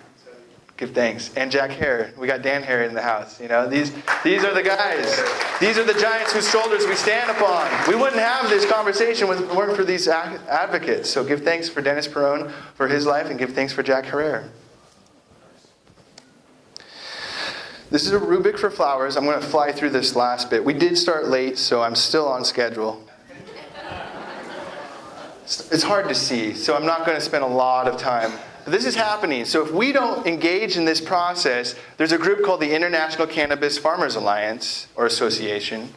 Give thanks. And Jack Hare. We got Dan Hare in the house. These are the guys. These are the giants whose shoulders we stand upon. We wouldn't have this conversation if it weren't for these advocates. So give thanks for Dennis Perone for his life, and give thanks for Jack Hare. This is a rubric for flowers. I'm going to fly through this last bit. We did start late, so I'm still on schedule. It's hard to see, so I'm not going to spend a lot of time. But this is happening. So if we don't engage in this process, there's a group called the International Cannabis Farmers Alliance, or Association.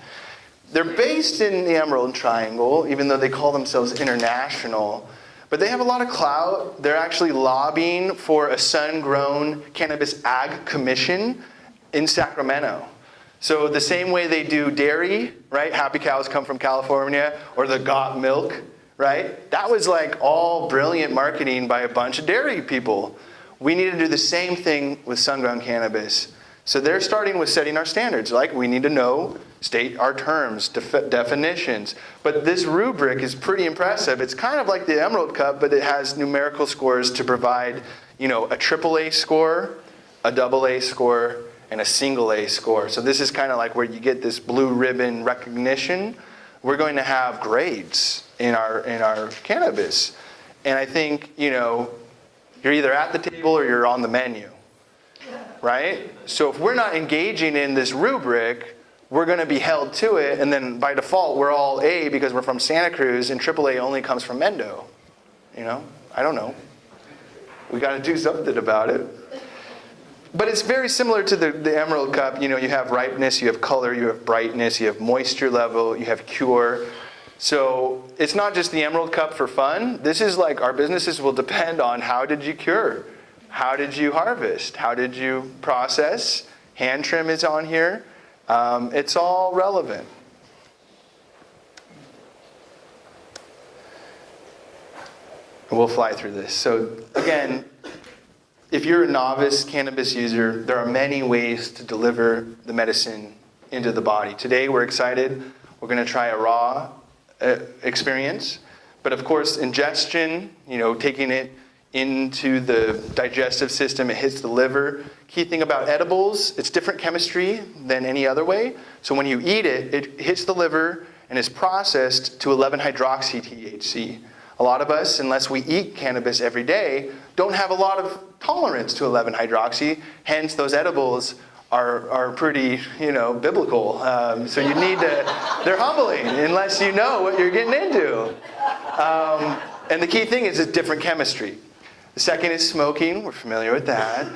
They're based in the Emerald Triangle, even though they call themselves international. But they have a lot of clout. They're actually lobbying for a sun-grown cannabis ag commission in Sacramento. So the same way they do dairy, right? Happy cows come from California, or the got milk, right? That was like all brilliant marketing by a bunch of dairy people. We need to do the same thing with sun-grown cannabis. So they're starting with setting our standards. Like, we need to know, state our terms, definitions. But this rubric is pretty impressive. It's kind of like the Emerald Cup, but it has numerical scores to provide, a AAA score, a AA score, and a single A score. So this is kind of like where you get this blue ribbon recognition. We're going to have grades in our cannabis. And I think, you're either at the table or you're on the menu. Right? So if we're not engaging in this rubric, we're going to be held to it, and then by default, we're all A because we're from Santa Cruz, and AAA only comes from Mendo. I don't know. We got to do something about it. But it's very similar to the Emerald Cup. You have ripeness, you have color, you have brightness, you have moisture level, you have cure. So it's not just the Emerald Cup for fun. This is like our businesses will depend on how did you cure? How did you harvest? How did you process? Hand trim is on here. It's all relevant. We'll fly through this. So again, if you're a novice cannabis user, there are many ways to deliver the medicine into the body. Today we're excited. We're going to try a raw experience. But of course, ingestion, taking it into the digestive system, it hits the liver. Key thing about edibles, it's different chemistry than any other way. So when you eat it, it hits the liver and is processed to 11-hydroxy-THC. A lot of us, unless we eat cannabis every day, don't have a lot of tolerance to 11-hydroxy. Hence, those edibles are pretty, biblical. So you need to, they're humbling unless you know what you're getting into. And the key thing is it's different chemistry. The second is smoking. We're familiar with that.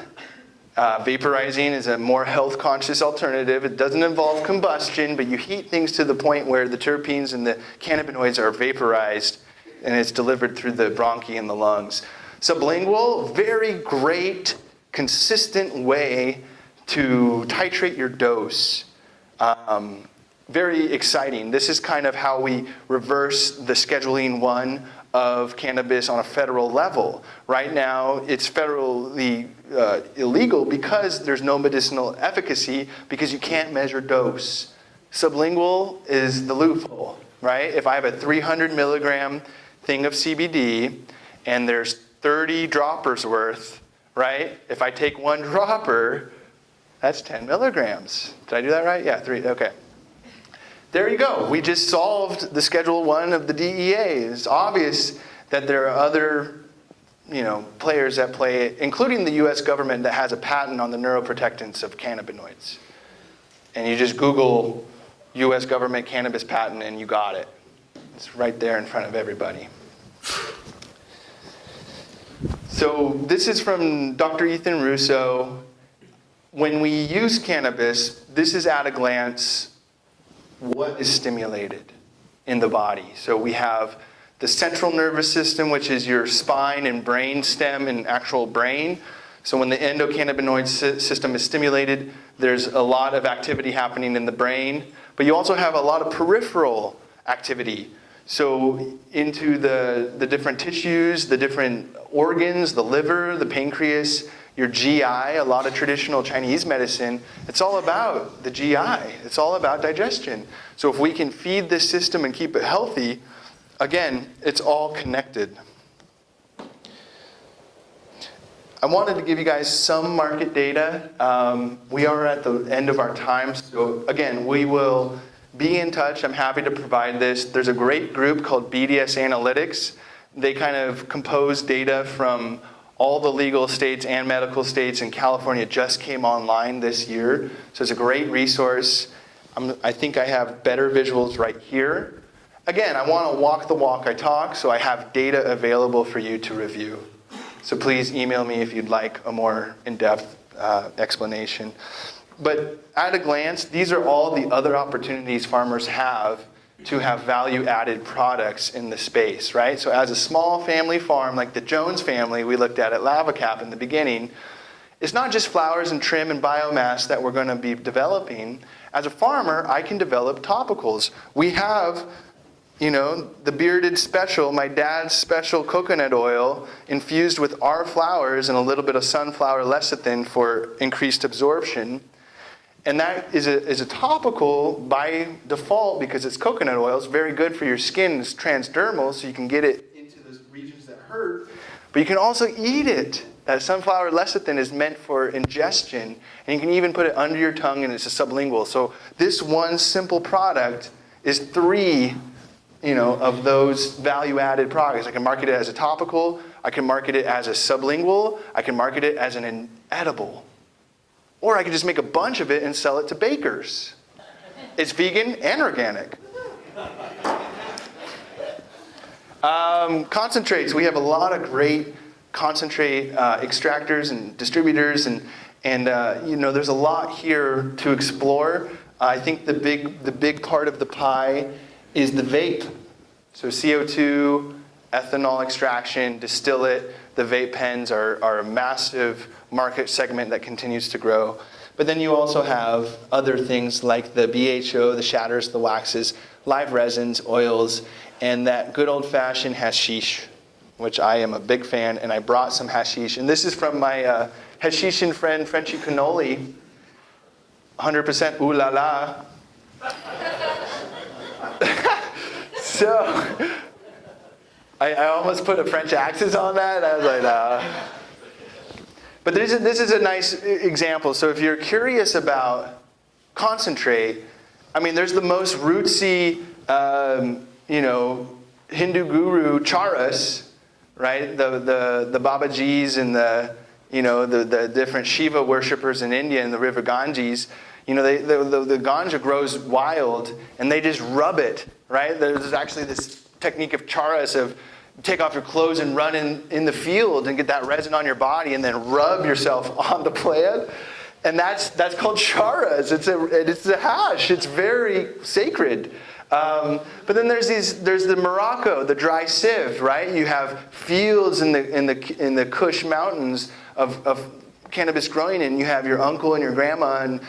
Vaporizing is a more health-conscious alternative. It doesn't involve combustion, but you heat things to the point where the terpenes and the cannabinoids are vaporized, and it's delivered through the bronchi and the lungs. Sublingual, very great, consistent way to titrate your dose. Very exciting. This is kind of how we reverse the Scheduling 1 of cannabis on a federal level. Right now, it's federally illegal because there's no medicinal efficacy because you can't measure dose. Sublingual is the loophole, right? If I have a 300 milligram thing of CBD and there's 30 droppers worth, right? If I take one dropper, that's 10 milligrams. Did I do that right? Yeah, 3, okay. There you go. We just solved the Schedule 1 of the DEA. It's obvious that there are other, players at play, including the U.S. government that has a patent on the neuroprotectants of cannabinoids. And you just Google U.S. government cannabis patent and you got it. It's right there in front of everybody. So this is from Dr. Ethan Russo. When we use cannabis, this is at a glance what is stimulated in the body. So we have the central nervous system, which is your spine and brain stem and actual brain. So when the endocannabinoid system is stimulated, there's a lot of activity happening in the brain. But you also have a lot of peripheral activity. So into the different tissues, the different organs, the liver, the pancreas, your GI, a lot of traditional Chinese medicine, it's all about the GI. It's all about digestion. So if we can feed this system and keep it healthy, again, it's all connected. I wanted to give you guys some market data. We are at the end of our time, so again, we will be in touch. I'm happy to provide this. There's a great group called BDS Analytics. They kind of compose data from all the legal states and medical states in California just came online this year. So it's a great resource. I think I have better visuals right here. Again, I want to walk the walk I talk, so I have data available for you to review. So please email me if you'd like a more in-depth explanation. But at a glance, these are all the other opportunities farmers have to have value-added products in the space, right? So as a small family farm, like the Jones family we looked at LavaCap in the beginning, it's not just flowers and trim and biomass that we're going to be developing. As a farmer, I can develop topicals. We have, the Bearded Special, my dad's special coconut oil infused with our flowers and a little bit of sunflower lecithin for increased absorption. And that is a topical by default because it's coconut oil. It's very good for your skin. It's transdermal, so you can get it into those regions that hurt. But you can also eat it. That sunflower lecithin is meant for ingestion, and you can even put it under your tongue, and it's a sublingual. So this one simple product is 3, of those value-added products. I can market it as a topical. I can market it as a sublingual. I can market it as an edible. Or I could just make a bunch of it and sell it to bakers. It's vegan and organic. Concentrates. We have a lot of great concentrate extractors and distributors, and there's a lot here to explore. I think the big part of the pie is the vape. So CO2, ethanol extraction, distill it. The vape pens are a massive market segment that continues to grow. But then you also have other things like the BHO, the shatters, the waxes, live resins, oils, and that good old-fashioned hashish, which I am a big fan, and I brought some hashish. And this is from my hashishin friend, Frenchy Cannoli, 100% ooh la la. So, I almost put a French accent on that. I was like, nah. But this is a nice example. So if you're curious about concentrate, I mean, there's the most rootsy, Hindu guru charas, right? The Babajis and the different Shiva worshippers in India and the river Ganges. The ganja grows wild, and they just rub it, right? There's actually this technique of charas of take off your clothes and run in the field and get that resin on your body and then rub yourself on the plant. And that's called charas. It's a hash. It's very sacred. But then there's the Morocco, the dry sieve, right? You have fields in the Kush mountains of cannabis growing, and you have your uncle and your grandma, and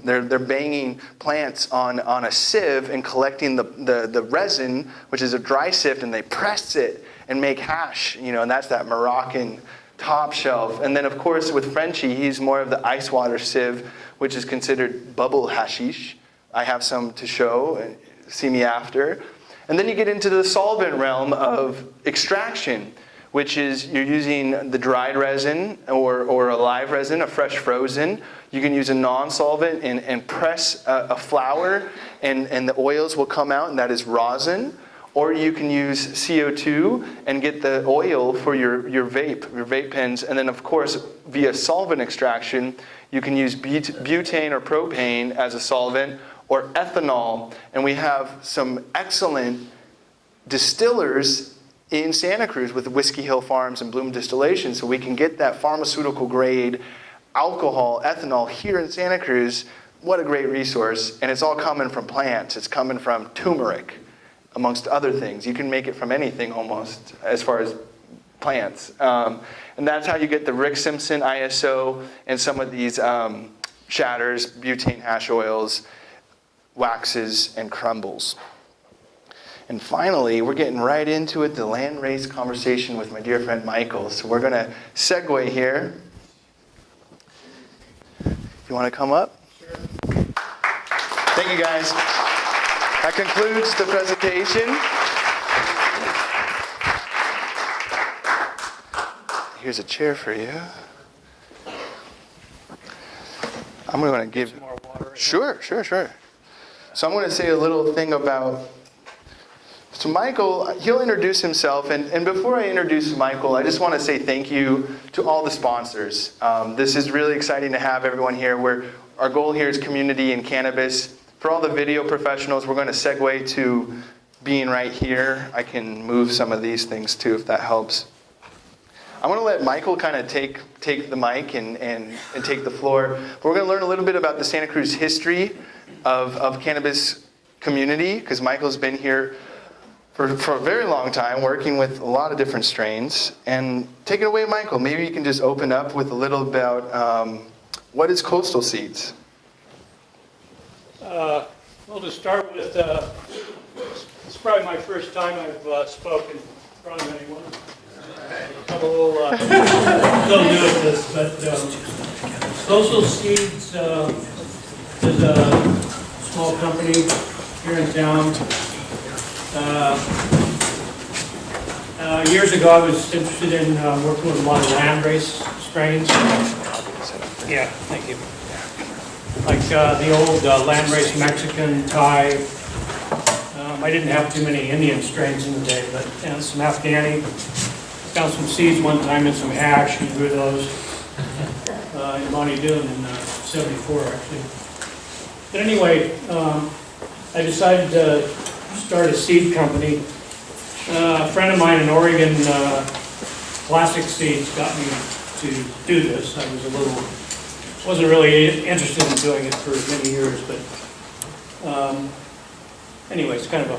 they're banging plants on a sieve and collecting the resin, which is a dry sift, and they press it and make hash, and that's that Moroccan top shelf. And then of course with Frenchy, he's more of the ice water sieve, which is considered bubble hashish. I have some to show, see me after. And then you get into the solvent realm of extraction, which is you're using the dried resin or a live resin, a fresh frozen. You can use a non-solvent and press a flower, and the oils will come out, and that is rosin. Or you can use CO2 and get the oil for your vape pens. And then of course, via solvent extraction, you can use butane or propane as a solvent, or ethanol. And we have some excellent distillers in Santa Cruz with Whiskey Hill Farms and Bloom Distillation, so we can get that pharmaceutical grade alcohol, ethanol here in Santa Cruz. What a great resource. And it's all coming from plants. It's coming from turmeric, amongst other things. You can make it from anything almost, as far as plants. And that's how you get the Rick Simpson ISO and some of these shatters, butane hash oils, waxes, and crumbles. And finally, we're getting right into it, the land race conversation with my dear friend Michael. So we're going to segue here. You want to come up? Sure. Thank you, guys. That concludes the presentation. Here's a chair for you. I'm going to give... Some more water. Sure. So I'm going to say a little thing about... So Michael, he'll introduce himself, and before I introduce Michael, I just want to say thank you to all the sponsors. This is really exciting to have everyone here. Our goal here is community and cannabis. For all the video professionals, we're going to segue to being right here. I can move some of these things too, if that helps. I'm going to let Michael kind of take the mic and take the floor. But we're going to learn a little bit about the Santa Cruz history of cannabis community, because Michael's been here for a very long time, working with a lot of different strains. And take it away, Michael. Maybe you can just open up with a little about what is Coastal Seeds? Well, to start with, it's probably my first time I've spoken in front of anyone. I'm a little new at this, but Social Seeds is a small company here in town. Years ago, I was interested in working with a lot of landrace strains. Yeah, thank you. Like the old landrace Mexican, Thai. I didn't have too many Indian strains in the day, but some Afghani. Found some seeds one time and some hash and grew those in Monty Doon in '74, actually. But anyway, I decided to start a seed company. A friend of mine in Oregon, Classic Seeds, got me to do this. I wasn't really interested in doing it for many years, but anyway, it's kind of a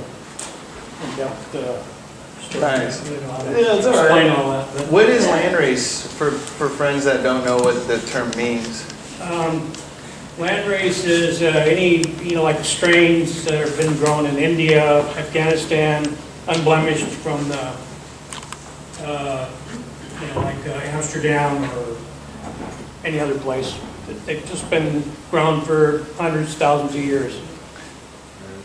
in-depth story. Nice. I really don't know how to Yeah, it's all right. explain all that. But, What is landrace for friends that don't know what the term means? Landrace is any, like strains that have been grown in India, Afghanistan, unblemished from the, like Amsterdam or any other place. They've just been grown for hundreds, thousands of years.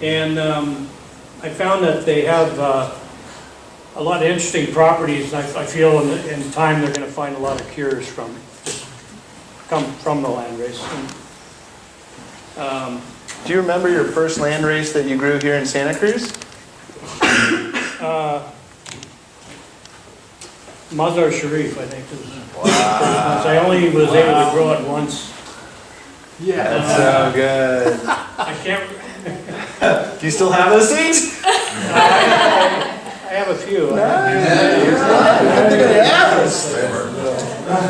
And I found that they have a lot of interesting properties. I feel in time they're going to find a lot of cures from come from the landrace. Do you remember your first landrace that you grew here in Santa Cruz? Mazar Sharif, I think, was the first one. I only was able to grow it once. Yeah, that's so good. I can't. Do you still have those seeds? I have a few.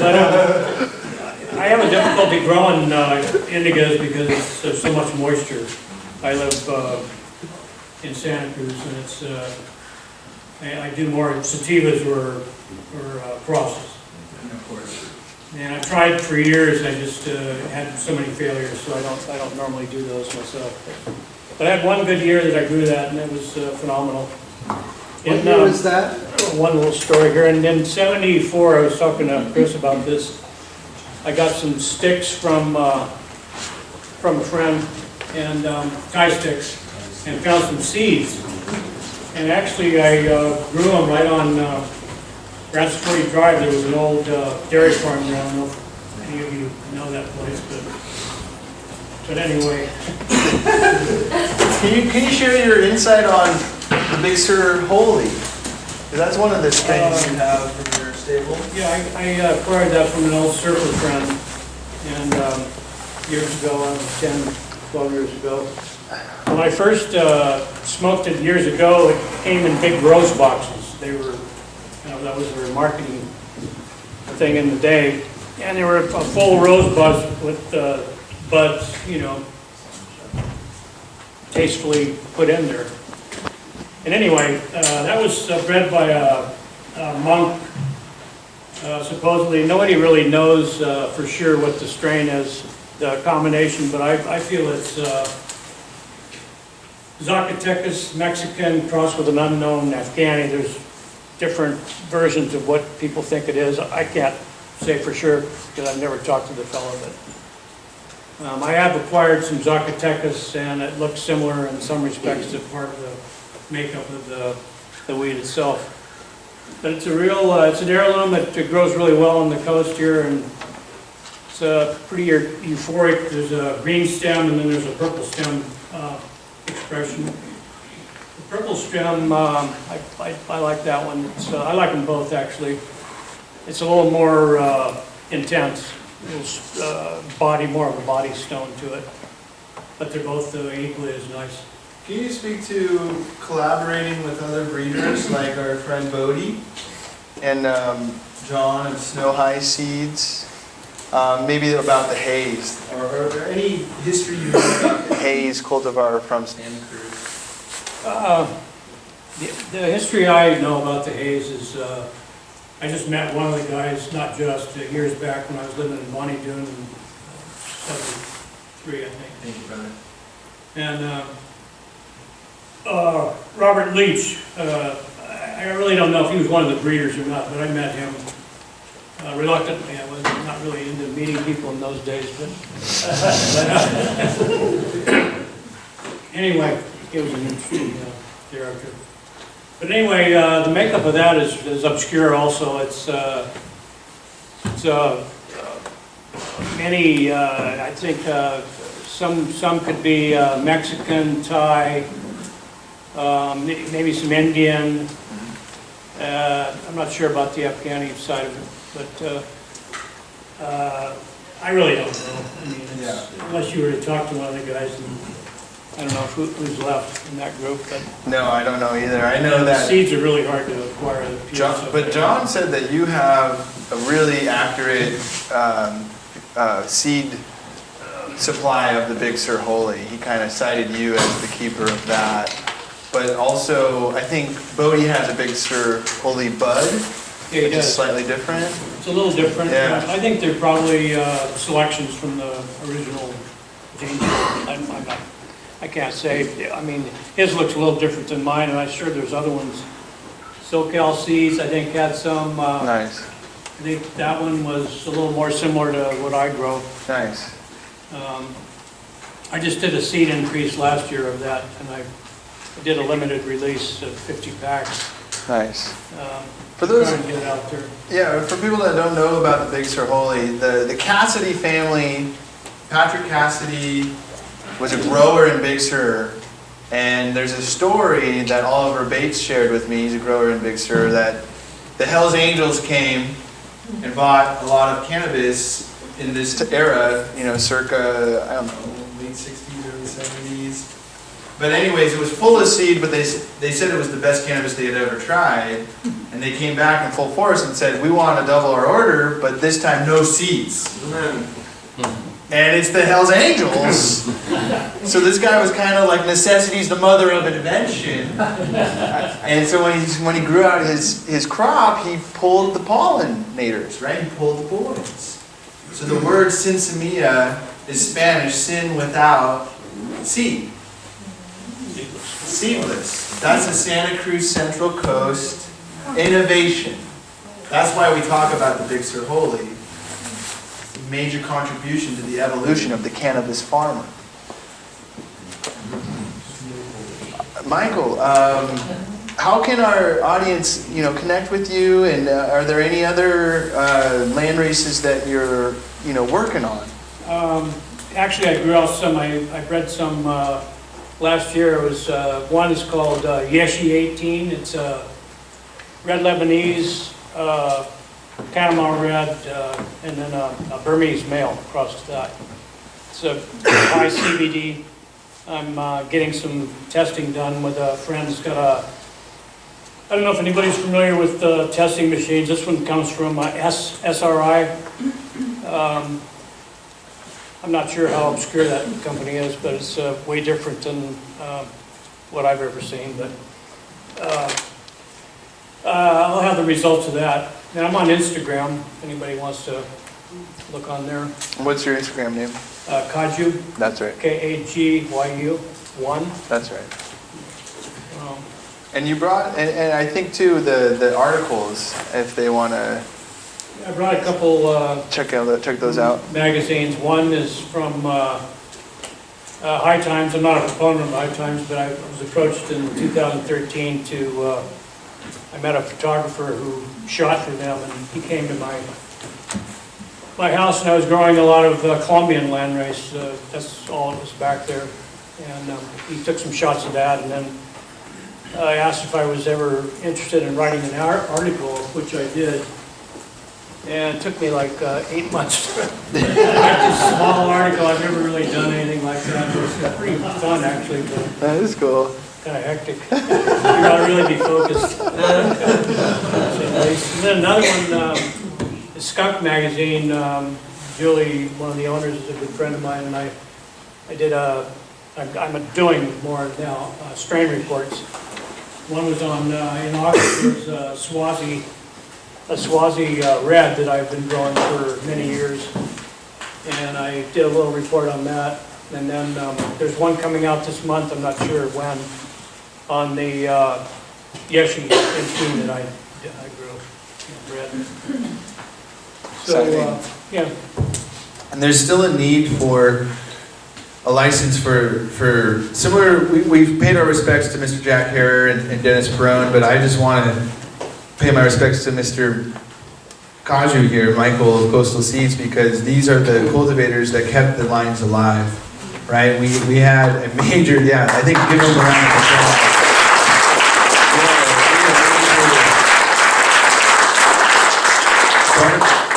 But I have a difficulty growing indigos because there's so much moisture. I live in Santa Cruz, and it's I do more sativas or crosses. And I've tried for years. I just had so many failures, so I don't normally do those myself. But I had one good year that I grew that, and it was phenomenal. What year was that? One little story here. And in '74, I was talking to Chris about this. I got some sticks from a friend, and Thai sticks, and found some seeds. And actually, I grew them right on Grants 40 Drive. There was an old dairy farm there. I don't know if any of you know that place, but anyway. Can you share your insight on the Big Sur Holy? Because that's one of the strains you have from your stable. Yeah, I acquired that from an old surfer friend, and years ago, 10, 12 years ago. When I first smoked it years ago, it came in big rose boxes. They were, that was their marketing thing in the day. And they were a full rose bud with buds, tastefully put in there. And anyway, that was bred by a monk. Supposedly, nobody really knows for sure what the strain is, the combination, but I feel it's Zacatecas Mexican crossed with an unknown Afghani. There's different versions of what people think it is. I can't say for sure because I've never talked to the fellow, but I have acquired some Zacatecas, and it looks similar in some respects to part of the makeup of the weed itself. But it's a real, it's an heirloom that grows really well on the coast here, and it's pretty euphoric. There's a green stem, and then there's a purple stem expression. The purple stem, I like that one. I like them both, actually. It's a little more intense. There's more of a body stone to it, but they're both equally as nice. Can you speak to collaborating with other breeders like our friend Bodie and John of Snow High Seeds? Maybe about the haze, or are there any history you know about the haze cultivar from Santa Cruz? The history I know about the haze is I just met one of the guys, not just years back when I was living in Bonnie Doon in '73, I think. Thank you, brother. And Robert Leach, I really don't know if he was one of the breeders or not, but I met him reluctantly. I was not really into meeting people in those days, but anyway, it was an interesting thereafter. But anyway, the makeup of that is obscure also. It's many, I think some could be Mexican, Thai, maybe some Indian. I'm not sure about the Afghani side of it, but I really don't know. I mean, unless you were to talk to one of the guys, and I don't know who's left in that group, but No, I don't know either. I know the that. seeds are really hard to acquire. The pure John, stuff. but John said that you have a really accurate seed supply of the Big Sur Holy. He kind of cited you as the keeper of that. But also, I think Bodie has a Big Sur Holy bud, Yeah, he which is does. slightly different. It's a little different. Yeah. I think they're probably selections from the original James. I can't say. I mean, his looks a little different than mine, and I'm sure there's other ones. SoCal Seeds, I think, had some. Nice, I think that one was a little more similar to what I grow. nice. I just did a seed increase last year of that, and I did a limited release of 50 packs. Nice. For those, Trying to get it out there. yeah, for people that don't know about the Big Sur Holy, the Cassidy family, Patrick Cassidy was a grower in Big Sur, and there's a story that Oliver Bates shared with me, he's a grower in Big Sur, that the Hells Angels came and bought a lot of cannabis in this era, you know, circa, I don't know, late 60s, early 70s. But anyways, it was full of seed, but they said it was the best cannabis they had ever tried. And they came back in full force and said, we want to double our order, but this time no seeds. And it's the Hells Angels. So this guy was kind of like necessity's the mother of invention. And so when he grew out his crop, he pulled the pollinators, right? He pulled the boys. So the word sinsemilla is Spanish, sin without seed. Seedless. That's a Santa Cruz Central Coast innovation. That's why we talk about the Big Sur Holy. Major contribution to the evolution of the cannabis farmer. Michael, how can our audience, connect with you? And are there any other land races that you're, working on? Actually, I grew out some. I bred some last year. It was one is called Yeshi 18. It's a red Lebanese, Panama red, and then a Burmese male across that. It's a high CBD. I'm getting some testing done with a friend who's got a, I don't know if anybody's familiar with testing machines. This one comes from SRI. I'm not sure how obscure that company is, but it's way different than what I've ever seen. But I'll have the results of that. And I'm on Instagram, if anybody wants to look on there. What's your Instagram name? Kaju, That's right. Kagyu, 1. That's right. And you brought, and I think too, the articles, if they want to I brought a couple check those out. magazines. One is from High Times. I'm not a proponent of High Times, but I was approached in 2013 to, I met a photographer who shot for them, and he came to my house, and I was growing a lot of Colombian landrace. That's all it was back there. And he took some shots of that, and then I asked if I was ever interested in writing an article, which I did. And it took me like 8 months to write this small article. I've never really done anything like that. It was pretty fun, actually, but That is cool. kind of hectic. You gotta really be focused. And then another one, the Skunk magazine. Julie, one of the owners, is a good friend of mine, and I did I'm doing more now, strain reports. One was on, in August, it was a Swazi red that I've been growing for many years. And I did a little report on that. And then there's one coming out this month, I'm not sure when, on the Yeshi 18 that I grew red. So, Exciting. yeah, And there's still a need for a license for similar, we've paid our respects to Mr. Jack Harrer and Dennis Perone, but I just want to pay my respects to Mr. Kaju here, Michael of Coastal Seeds, because these are the cultivators that kept the lines alive, right? We had a major, yeah, I think give them a round of applause.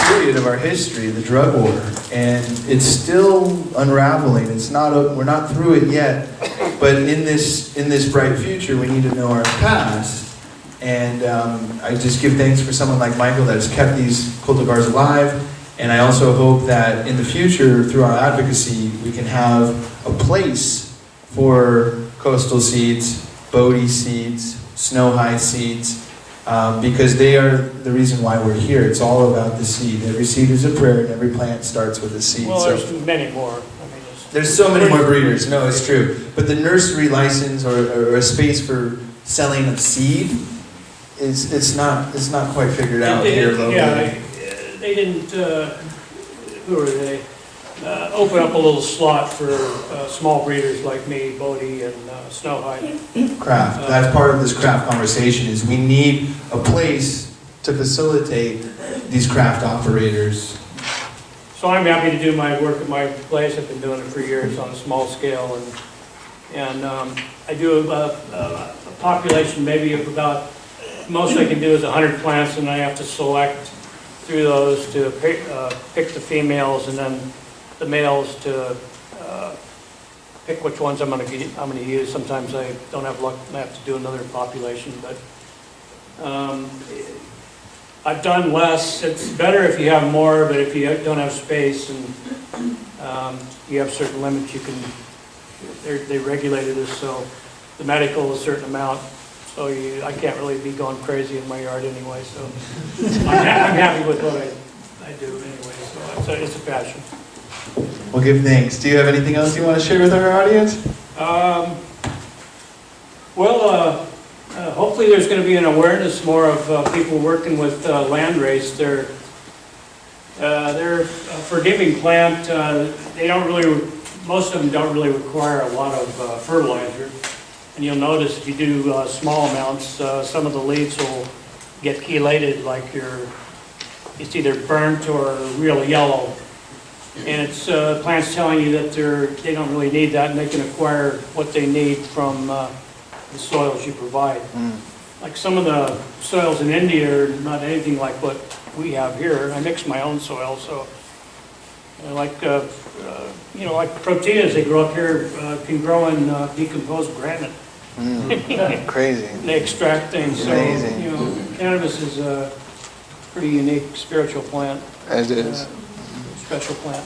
Period of our history, the drug war, and it's still unraveling. It's not, we're not through it yet, but in this bright future, we need to know our past. And I just give thanks for someone like Michael that has kept these cultivars alive. And I also hope that in the future, through our advocacy, we can have a place for Coastal Seeds, Bodie Seeds, Snow High Seeds, because they are the reason why we're here. It's all about the seed. Every seed is a prayer, and every plant starts with a seed. well, So there's many more. I mean, there's so many more breeders. No, it's true. But the nursery license or a space for selling of seed is it's not quite figured out here locally. Yeah, they didn't, who are they? Open up a little slot for small breeders like me, Bodie and Snow High. Craft. That's part of this craft conversation is we need a place to facilitate these craft operators. So I'm happy to do my work at my place. I've been doing it for years on a small scale, and I do a population maybe of about, most I can do is 100 plants, and I have to select through those to pick the females, and then the males to pick which ones I'm going to use. Sometimes I don't have luck, I have to do another population, but I've done less. It's better if you have more, but if you don't have space and you have certain limits, you can, they regulated this, so the medical is a certain amount, so I can't really be going crazy in my yard anyway, so I'm happy with what I do anyway, so it's a passion. Well, give thanks. Do you have anything else you want to share with our audience? Hopefully there's going to be an awareness more of people working with land race. They're a forgiving plant. They don't really, most of them don't really require a lot of fertilizer. And you'll notice if you do small amounts, some of the leaves will get chelated, like it's either burnt or real yellow. And it's plants telling you that they don't really need that, and they can acquire what they need from the soils you provide. Like some of the soils in India are not anything like what we have here. I mix my own soil, so like proteas they grow up here can grow in decomposed granite. Crazy. They extract things. So, Amazing. Cannabis is a pretty unique spiritual plant. As is. Special plant.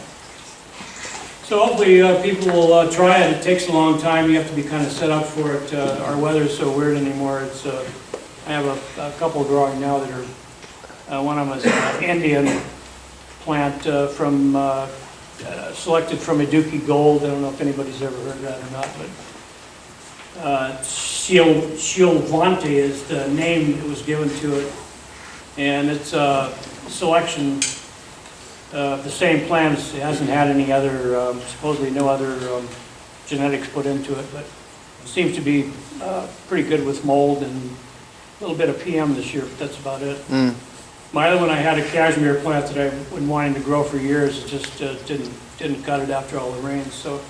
So hopefully people will try it. It takes a long time. You have to be kind of set up for it. Our weather's so weird anymore. It's I have a couple growing now that are, one of them is an Indian plant from selected from Iduki Gold. I don't know if anybody's ever heard of that or not, but Shiolvante is the name that was given to it, and it's a selection. The same plant, it hasn't had any other, supposedly no other genetics put into it, but it seems to be pretty good with mold and a little bit of PM this year, but that's about it. My other one, I had a cashmere plant that I've been wanting to grow for years. It just didn't cut it after all the rains. So,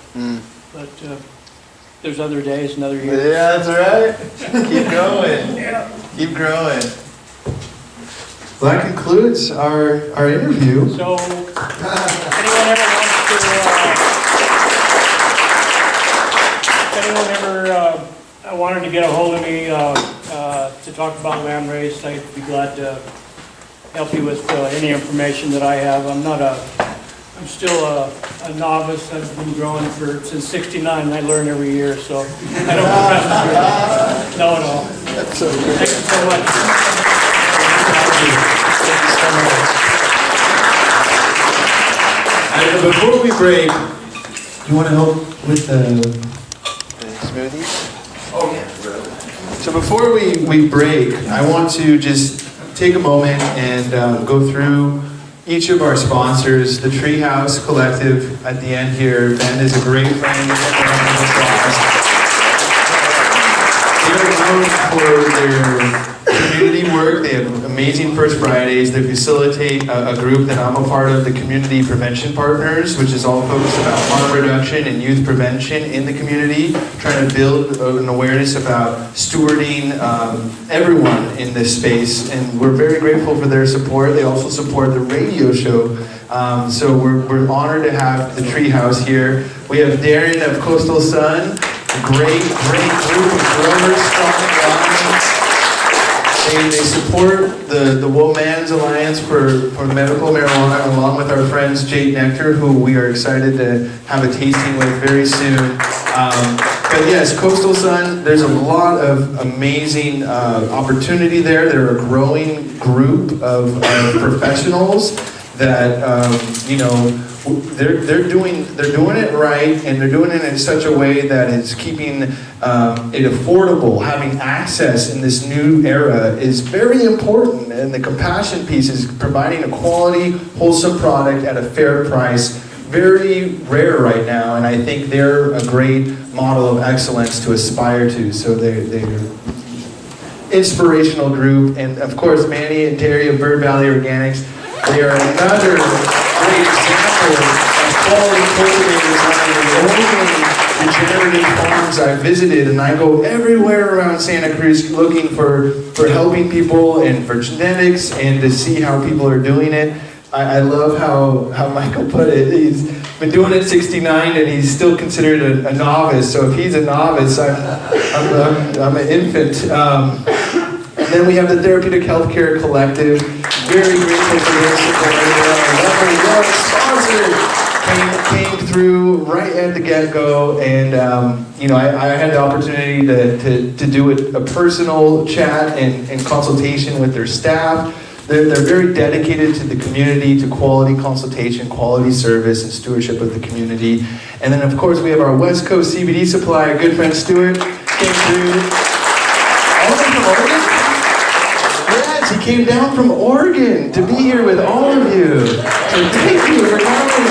but there's other days and other years. Yeah, that's right. Keep going. Yeah. Keep growing. Well, that concludes our interview. So, anyone ever wants to, if anyone ever wanted to get a hold of me to talk about land race, I'd be glad to help you with any information that I have. I'm still a novice. I've been growing since '69, and I learn every year, so I don't know it all. That's so great. Thank you so much. And before we break, you want to help with the smoothies? Oh yeah. So before we break, I want to just take a moment and go through each of our sponsors, the Treehouse Collective at the end here. Ben is a great friend. They're known for their community work. They have amazing First Fridays. They facilitate a group that I'm a part of, the Community Prevention Partners, which is all focused about harm reduction and youth prevention in the community, trying to build an awareness about stewarding everyone in this space. And we're very grateful for their support. They also support the radio show. So we're honored to have the Treehouse here. We have Darren of Coastal Sun, a great group of growers, strong guys. They support the Woman's Alliance for Medical Marijuana, along with our friends Jade Nectar, who we are excited to have a tasting with very soon. But yes, Coastal Sun, there's a lot of amazing opportunity there. They're a growing group of professionals that they're doing it right, and they're doing it in such a way that it's keeping it affordable. Having access in this new era is very important, and the compassion piece is providing a quality, wholesome product at a fair price. Very rare right now, and I think they're a great model of excellence to aspire to. So they're inspirational group, and of course Manny and Terry of Bird Valley Organics. They are another great example of quality cultivators. One of the only regenerative farms I've visited, and I go everywhere around Santa Cruz looking for helping people and for genetics and to see how people are doing it. I love how Michael put it. He's been doing it 69 and he's still considered a novice. So if he's a novice, I'm an infant. And then we have the Therapeutic Healthcare Collective. Very grateful for their support. Our sponsor came through right at the get-go, and I had the opportunity to do a personal chat and consultation with their staff. They're very dedicated to the community, to quality consultation, quality service, and stewardship of the community. And then, of course, we have our West Coast CBD supplier, good friend Stuart, came through. All the way from Oregon? Yes, he came down from Oregon to be here with all of you. So thank you for coming.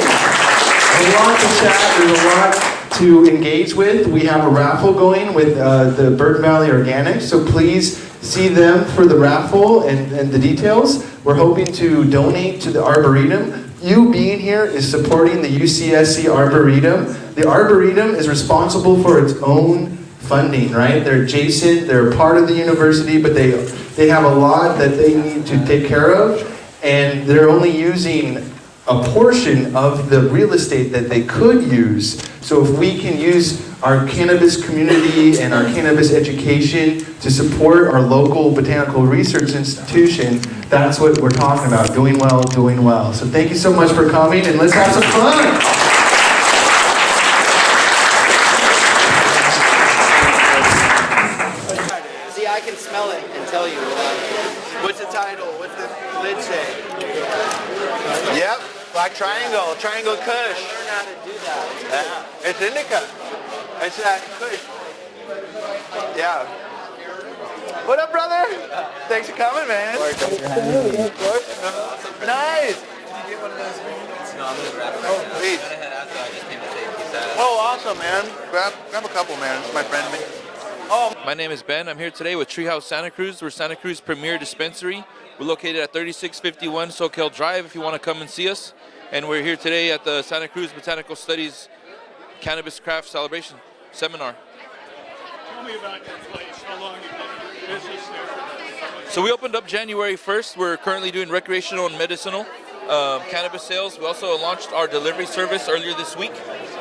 There's a lot to chat, there's a lot to engage with. We have a raffle going with the Bird Valley Organics, so please see them for the raffle and the details. We're hoping to donate to the Arboretum. You being here is supporting the UCSC Arboretum. The Arboretum is responsible for its own funding, right? They're adjacent, they're a part of the university, but they have a lot that they need to take care of, and they're only using a portion of the real estate that they could use. So if we can use our cannabis community and our cannabis education to support our local botanical research institution, that's what we're talking about, doing well, doing well. So thank you so much for coming, and let's have some fun. See, I can smell it and tell you. What's the title? What's the lid say? Yep, Black Triangle, Triangle Kush. Learn how to do that. Yeah, it's indica. It's that Kush. Yeah. What up, brother? Thanks for coming, man. Of course. Nice. Did you get one of those ingredients? No, I'm gonna grab it. Oh, please. I just came to say peace out. Oh, awesome, man. Grab a couple, man. It's my friend. My name is Ben. I'm here today with Treehouse Santa Cruz. We're Santa Cruz premier dispensary. We're located at 3651 Soquel Drive if you want to come and see us. And we're here today at the Santa Cruz Botanical Studies Cannabis Craft Celebration Seminar. Tell me about your place, how long you've been in business there. So we opened up January 1st. We're currently doing recreational and medicinal cannabis sales. We also launched our delivery service earlier this week.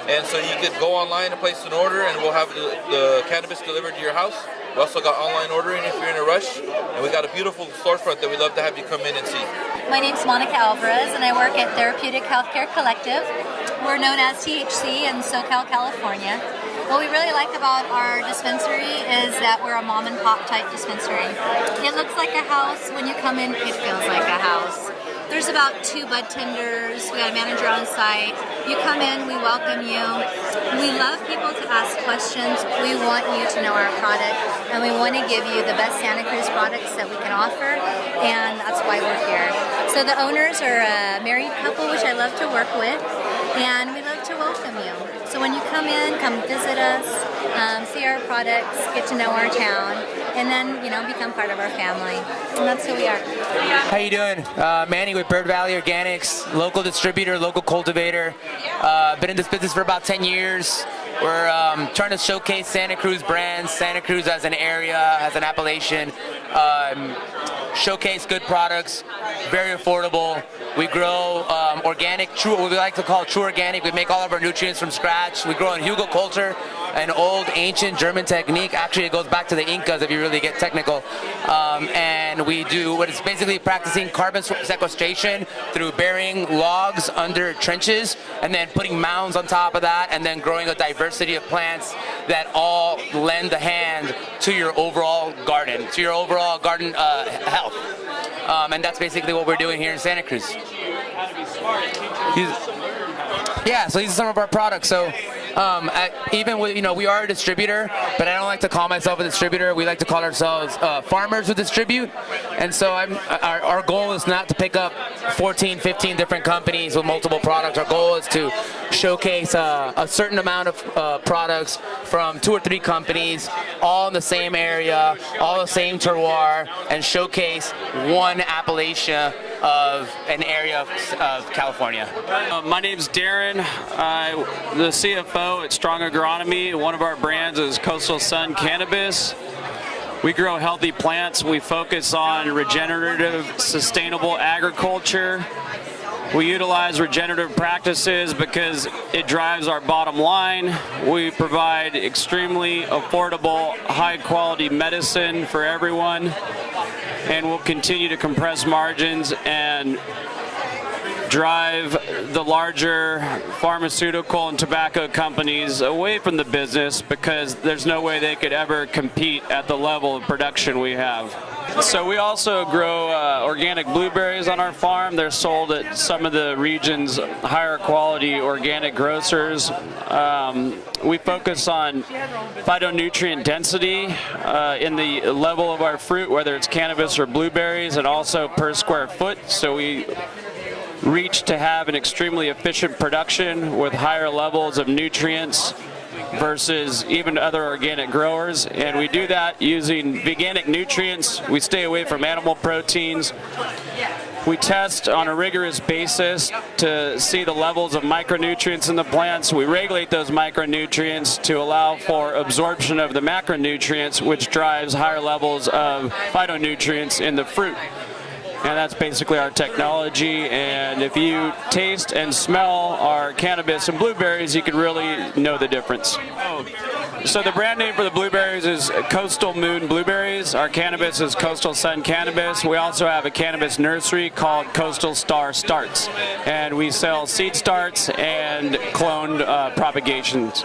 And so you could go online and place an order, and we'll have the cannabis delivered to your house. We also got online ordering if you're in a rush. And we got a beautiful storefront that we'd love to have you come in and see. My name's Monica Alvarez, and I work at Therapeutic Healthcare Collective. We're known as THC in SoCal, California. What we really like about our dispensary is that we're a mom and pop type dispensary. It looks like a house. When you come in, it feels like a house. There's about 2 bud tenders. We got a manager on site. You come in, we welcome you. We love people to ask questions. We want you to know our product, and we want to give you the best Santa Cruz products that we can offer, and that's why we're here. So the owners are a married couple, which I love to work with, and we love to welcome you. So when you come in, come visit us, see our products, get to know our town, and then, you know, become part of our family. And that's who we are. How you doing? Manny with Bird Valley Organics, local distributor, local cultivator. Been in this business for about 10 years. We're trying to showcase Santa Cruz brands, Santa Cruz as an area, as an appellation. Showcase good products, very affordable. We grow organic, true, what we like to call true organic. We make all of our nutrients from scratch. We grow in Hugo culture, an old ancient German technique. Actually, it goes back to the Incas if you really get technical. And we do what is basically practicing carbon sequestration through burying logs under trenches and then putting mounds on top of that, and then growing a diversity of plants that all lend a hand to your overall garden, health. And that's basically what we're doing here in Santa Cruz. Yeah, so these are some of our products. So even with, you know, we are a distributor, but I don't like to call myself a distributor. We like to call ourselves farmers who distribute. And so our goal is not to pick up 14, 15 different companies with multiple products. Our goal is to showcase a certain amount of products from 2 or 3 companies, all in the same area, all the same terroir, and showcase one appellation of an area of California. My name's Darren. I'm the CFO at Strong Agronomy. One of our brands is Coastal Sun Cannabis. We grow healthy plants. We focus on regenerative, sustainable agriculture. We utilize regenerative practices because it drives our bottom line. We provide extremely affordable, high-quality medicine for everyone, and we'll continue to compress margins and drive the larger pharmaceutical and tobacco companies away from the business because there's no way they could ever compete at the level of production we have. So we also grow organic blueberries on our farm. They're sold at some of the region's higher quality organic grocers. We focus on phytonutrient density in the level of our fruit, whether it's cannabis or blueberries, and also per square foot. So we reach to have an extremely efficient production with higher levels of nutrients versus even other organic growers, and we do that using veganic nutrients. We stay away from animal proteins. We test on a rigorous basis to see the levels of micronutrients in the plants. We regulate those micronutrients to allow for absorption of the macronutrients, which drives higher levels of phytonutrients in the fruit. And that's basically our technology. And if you taste and smell our cannabis and blueberries, you can really know the difference. So the brand name for the blueberries is Coastal Moon Blueberries. Our cannabis is Coastal Sun Cannabis. We also have a cannabis nursery called Coastal Star Starts. And we sell seed starts and cloned propagations.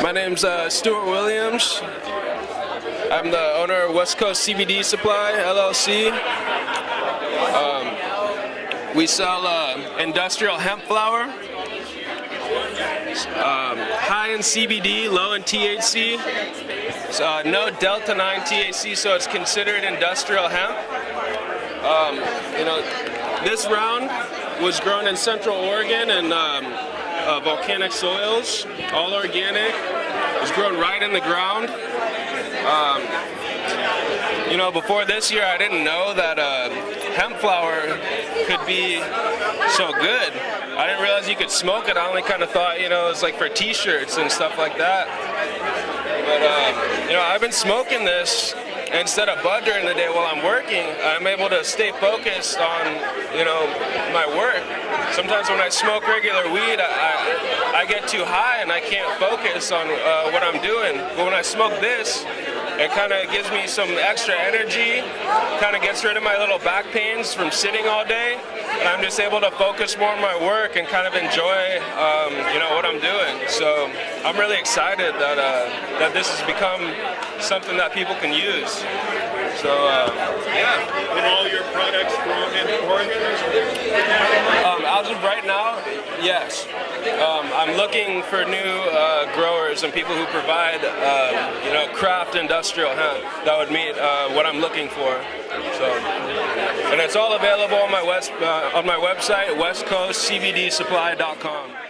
My name's Stuart Williams. I'm the owner of West Coast CBD Supply, LLC. We sell industrial hemp flower, high in CBD, low in THC. No Delta 9 THC, so it's considered industrial hemp. This round was grown in Central Oregon and volcanic soils, all organic. It was grown right in the ground. Before this year, I didn't know that hemp flower could be so good. I didn't realize you could smoke it. I only kind of thought, it was like for t-shirts and stuff like that. But, I've been smoking this instead of bud during the day while I'm working. I'm able to stay focused on, my work. Sometimes when I smoke regular weed, I get too high and I can't focus on what I'm doing. But when I smoke this, It kind of gives me some extra energy, kind of gets rid of my little back pains from sitting all day, and I'm just able to focus more on my work and kind of enjoy, what I'm doing. So I'm really excited that this has become something that people can use. So, yeah. And all your products grown in Oregon? As of right now, yes. I'm looking for new growers and people who provide, craft industrial hemp that would meet what I'm looking for. So, and it's all available on my website, westcoastcbdsupply.com.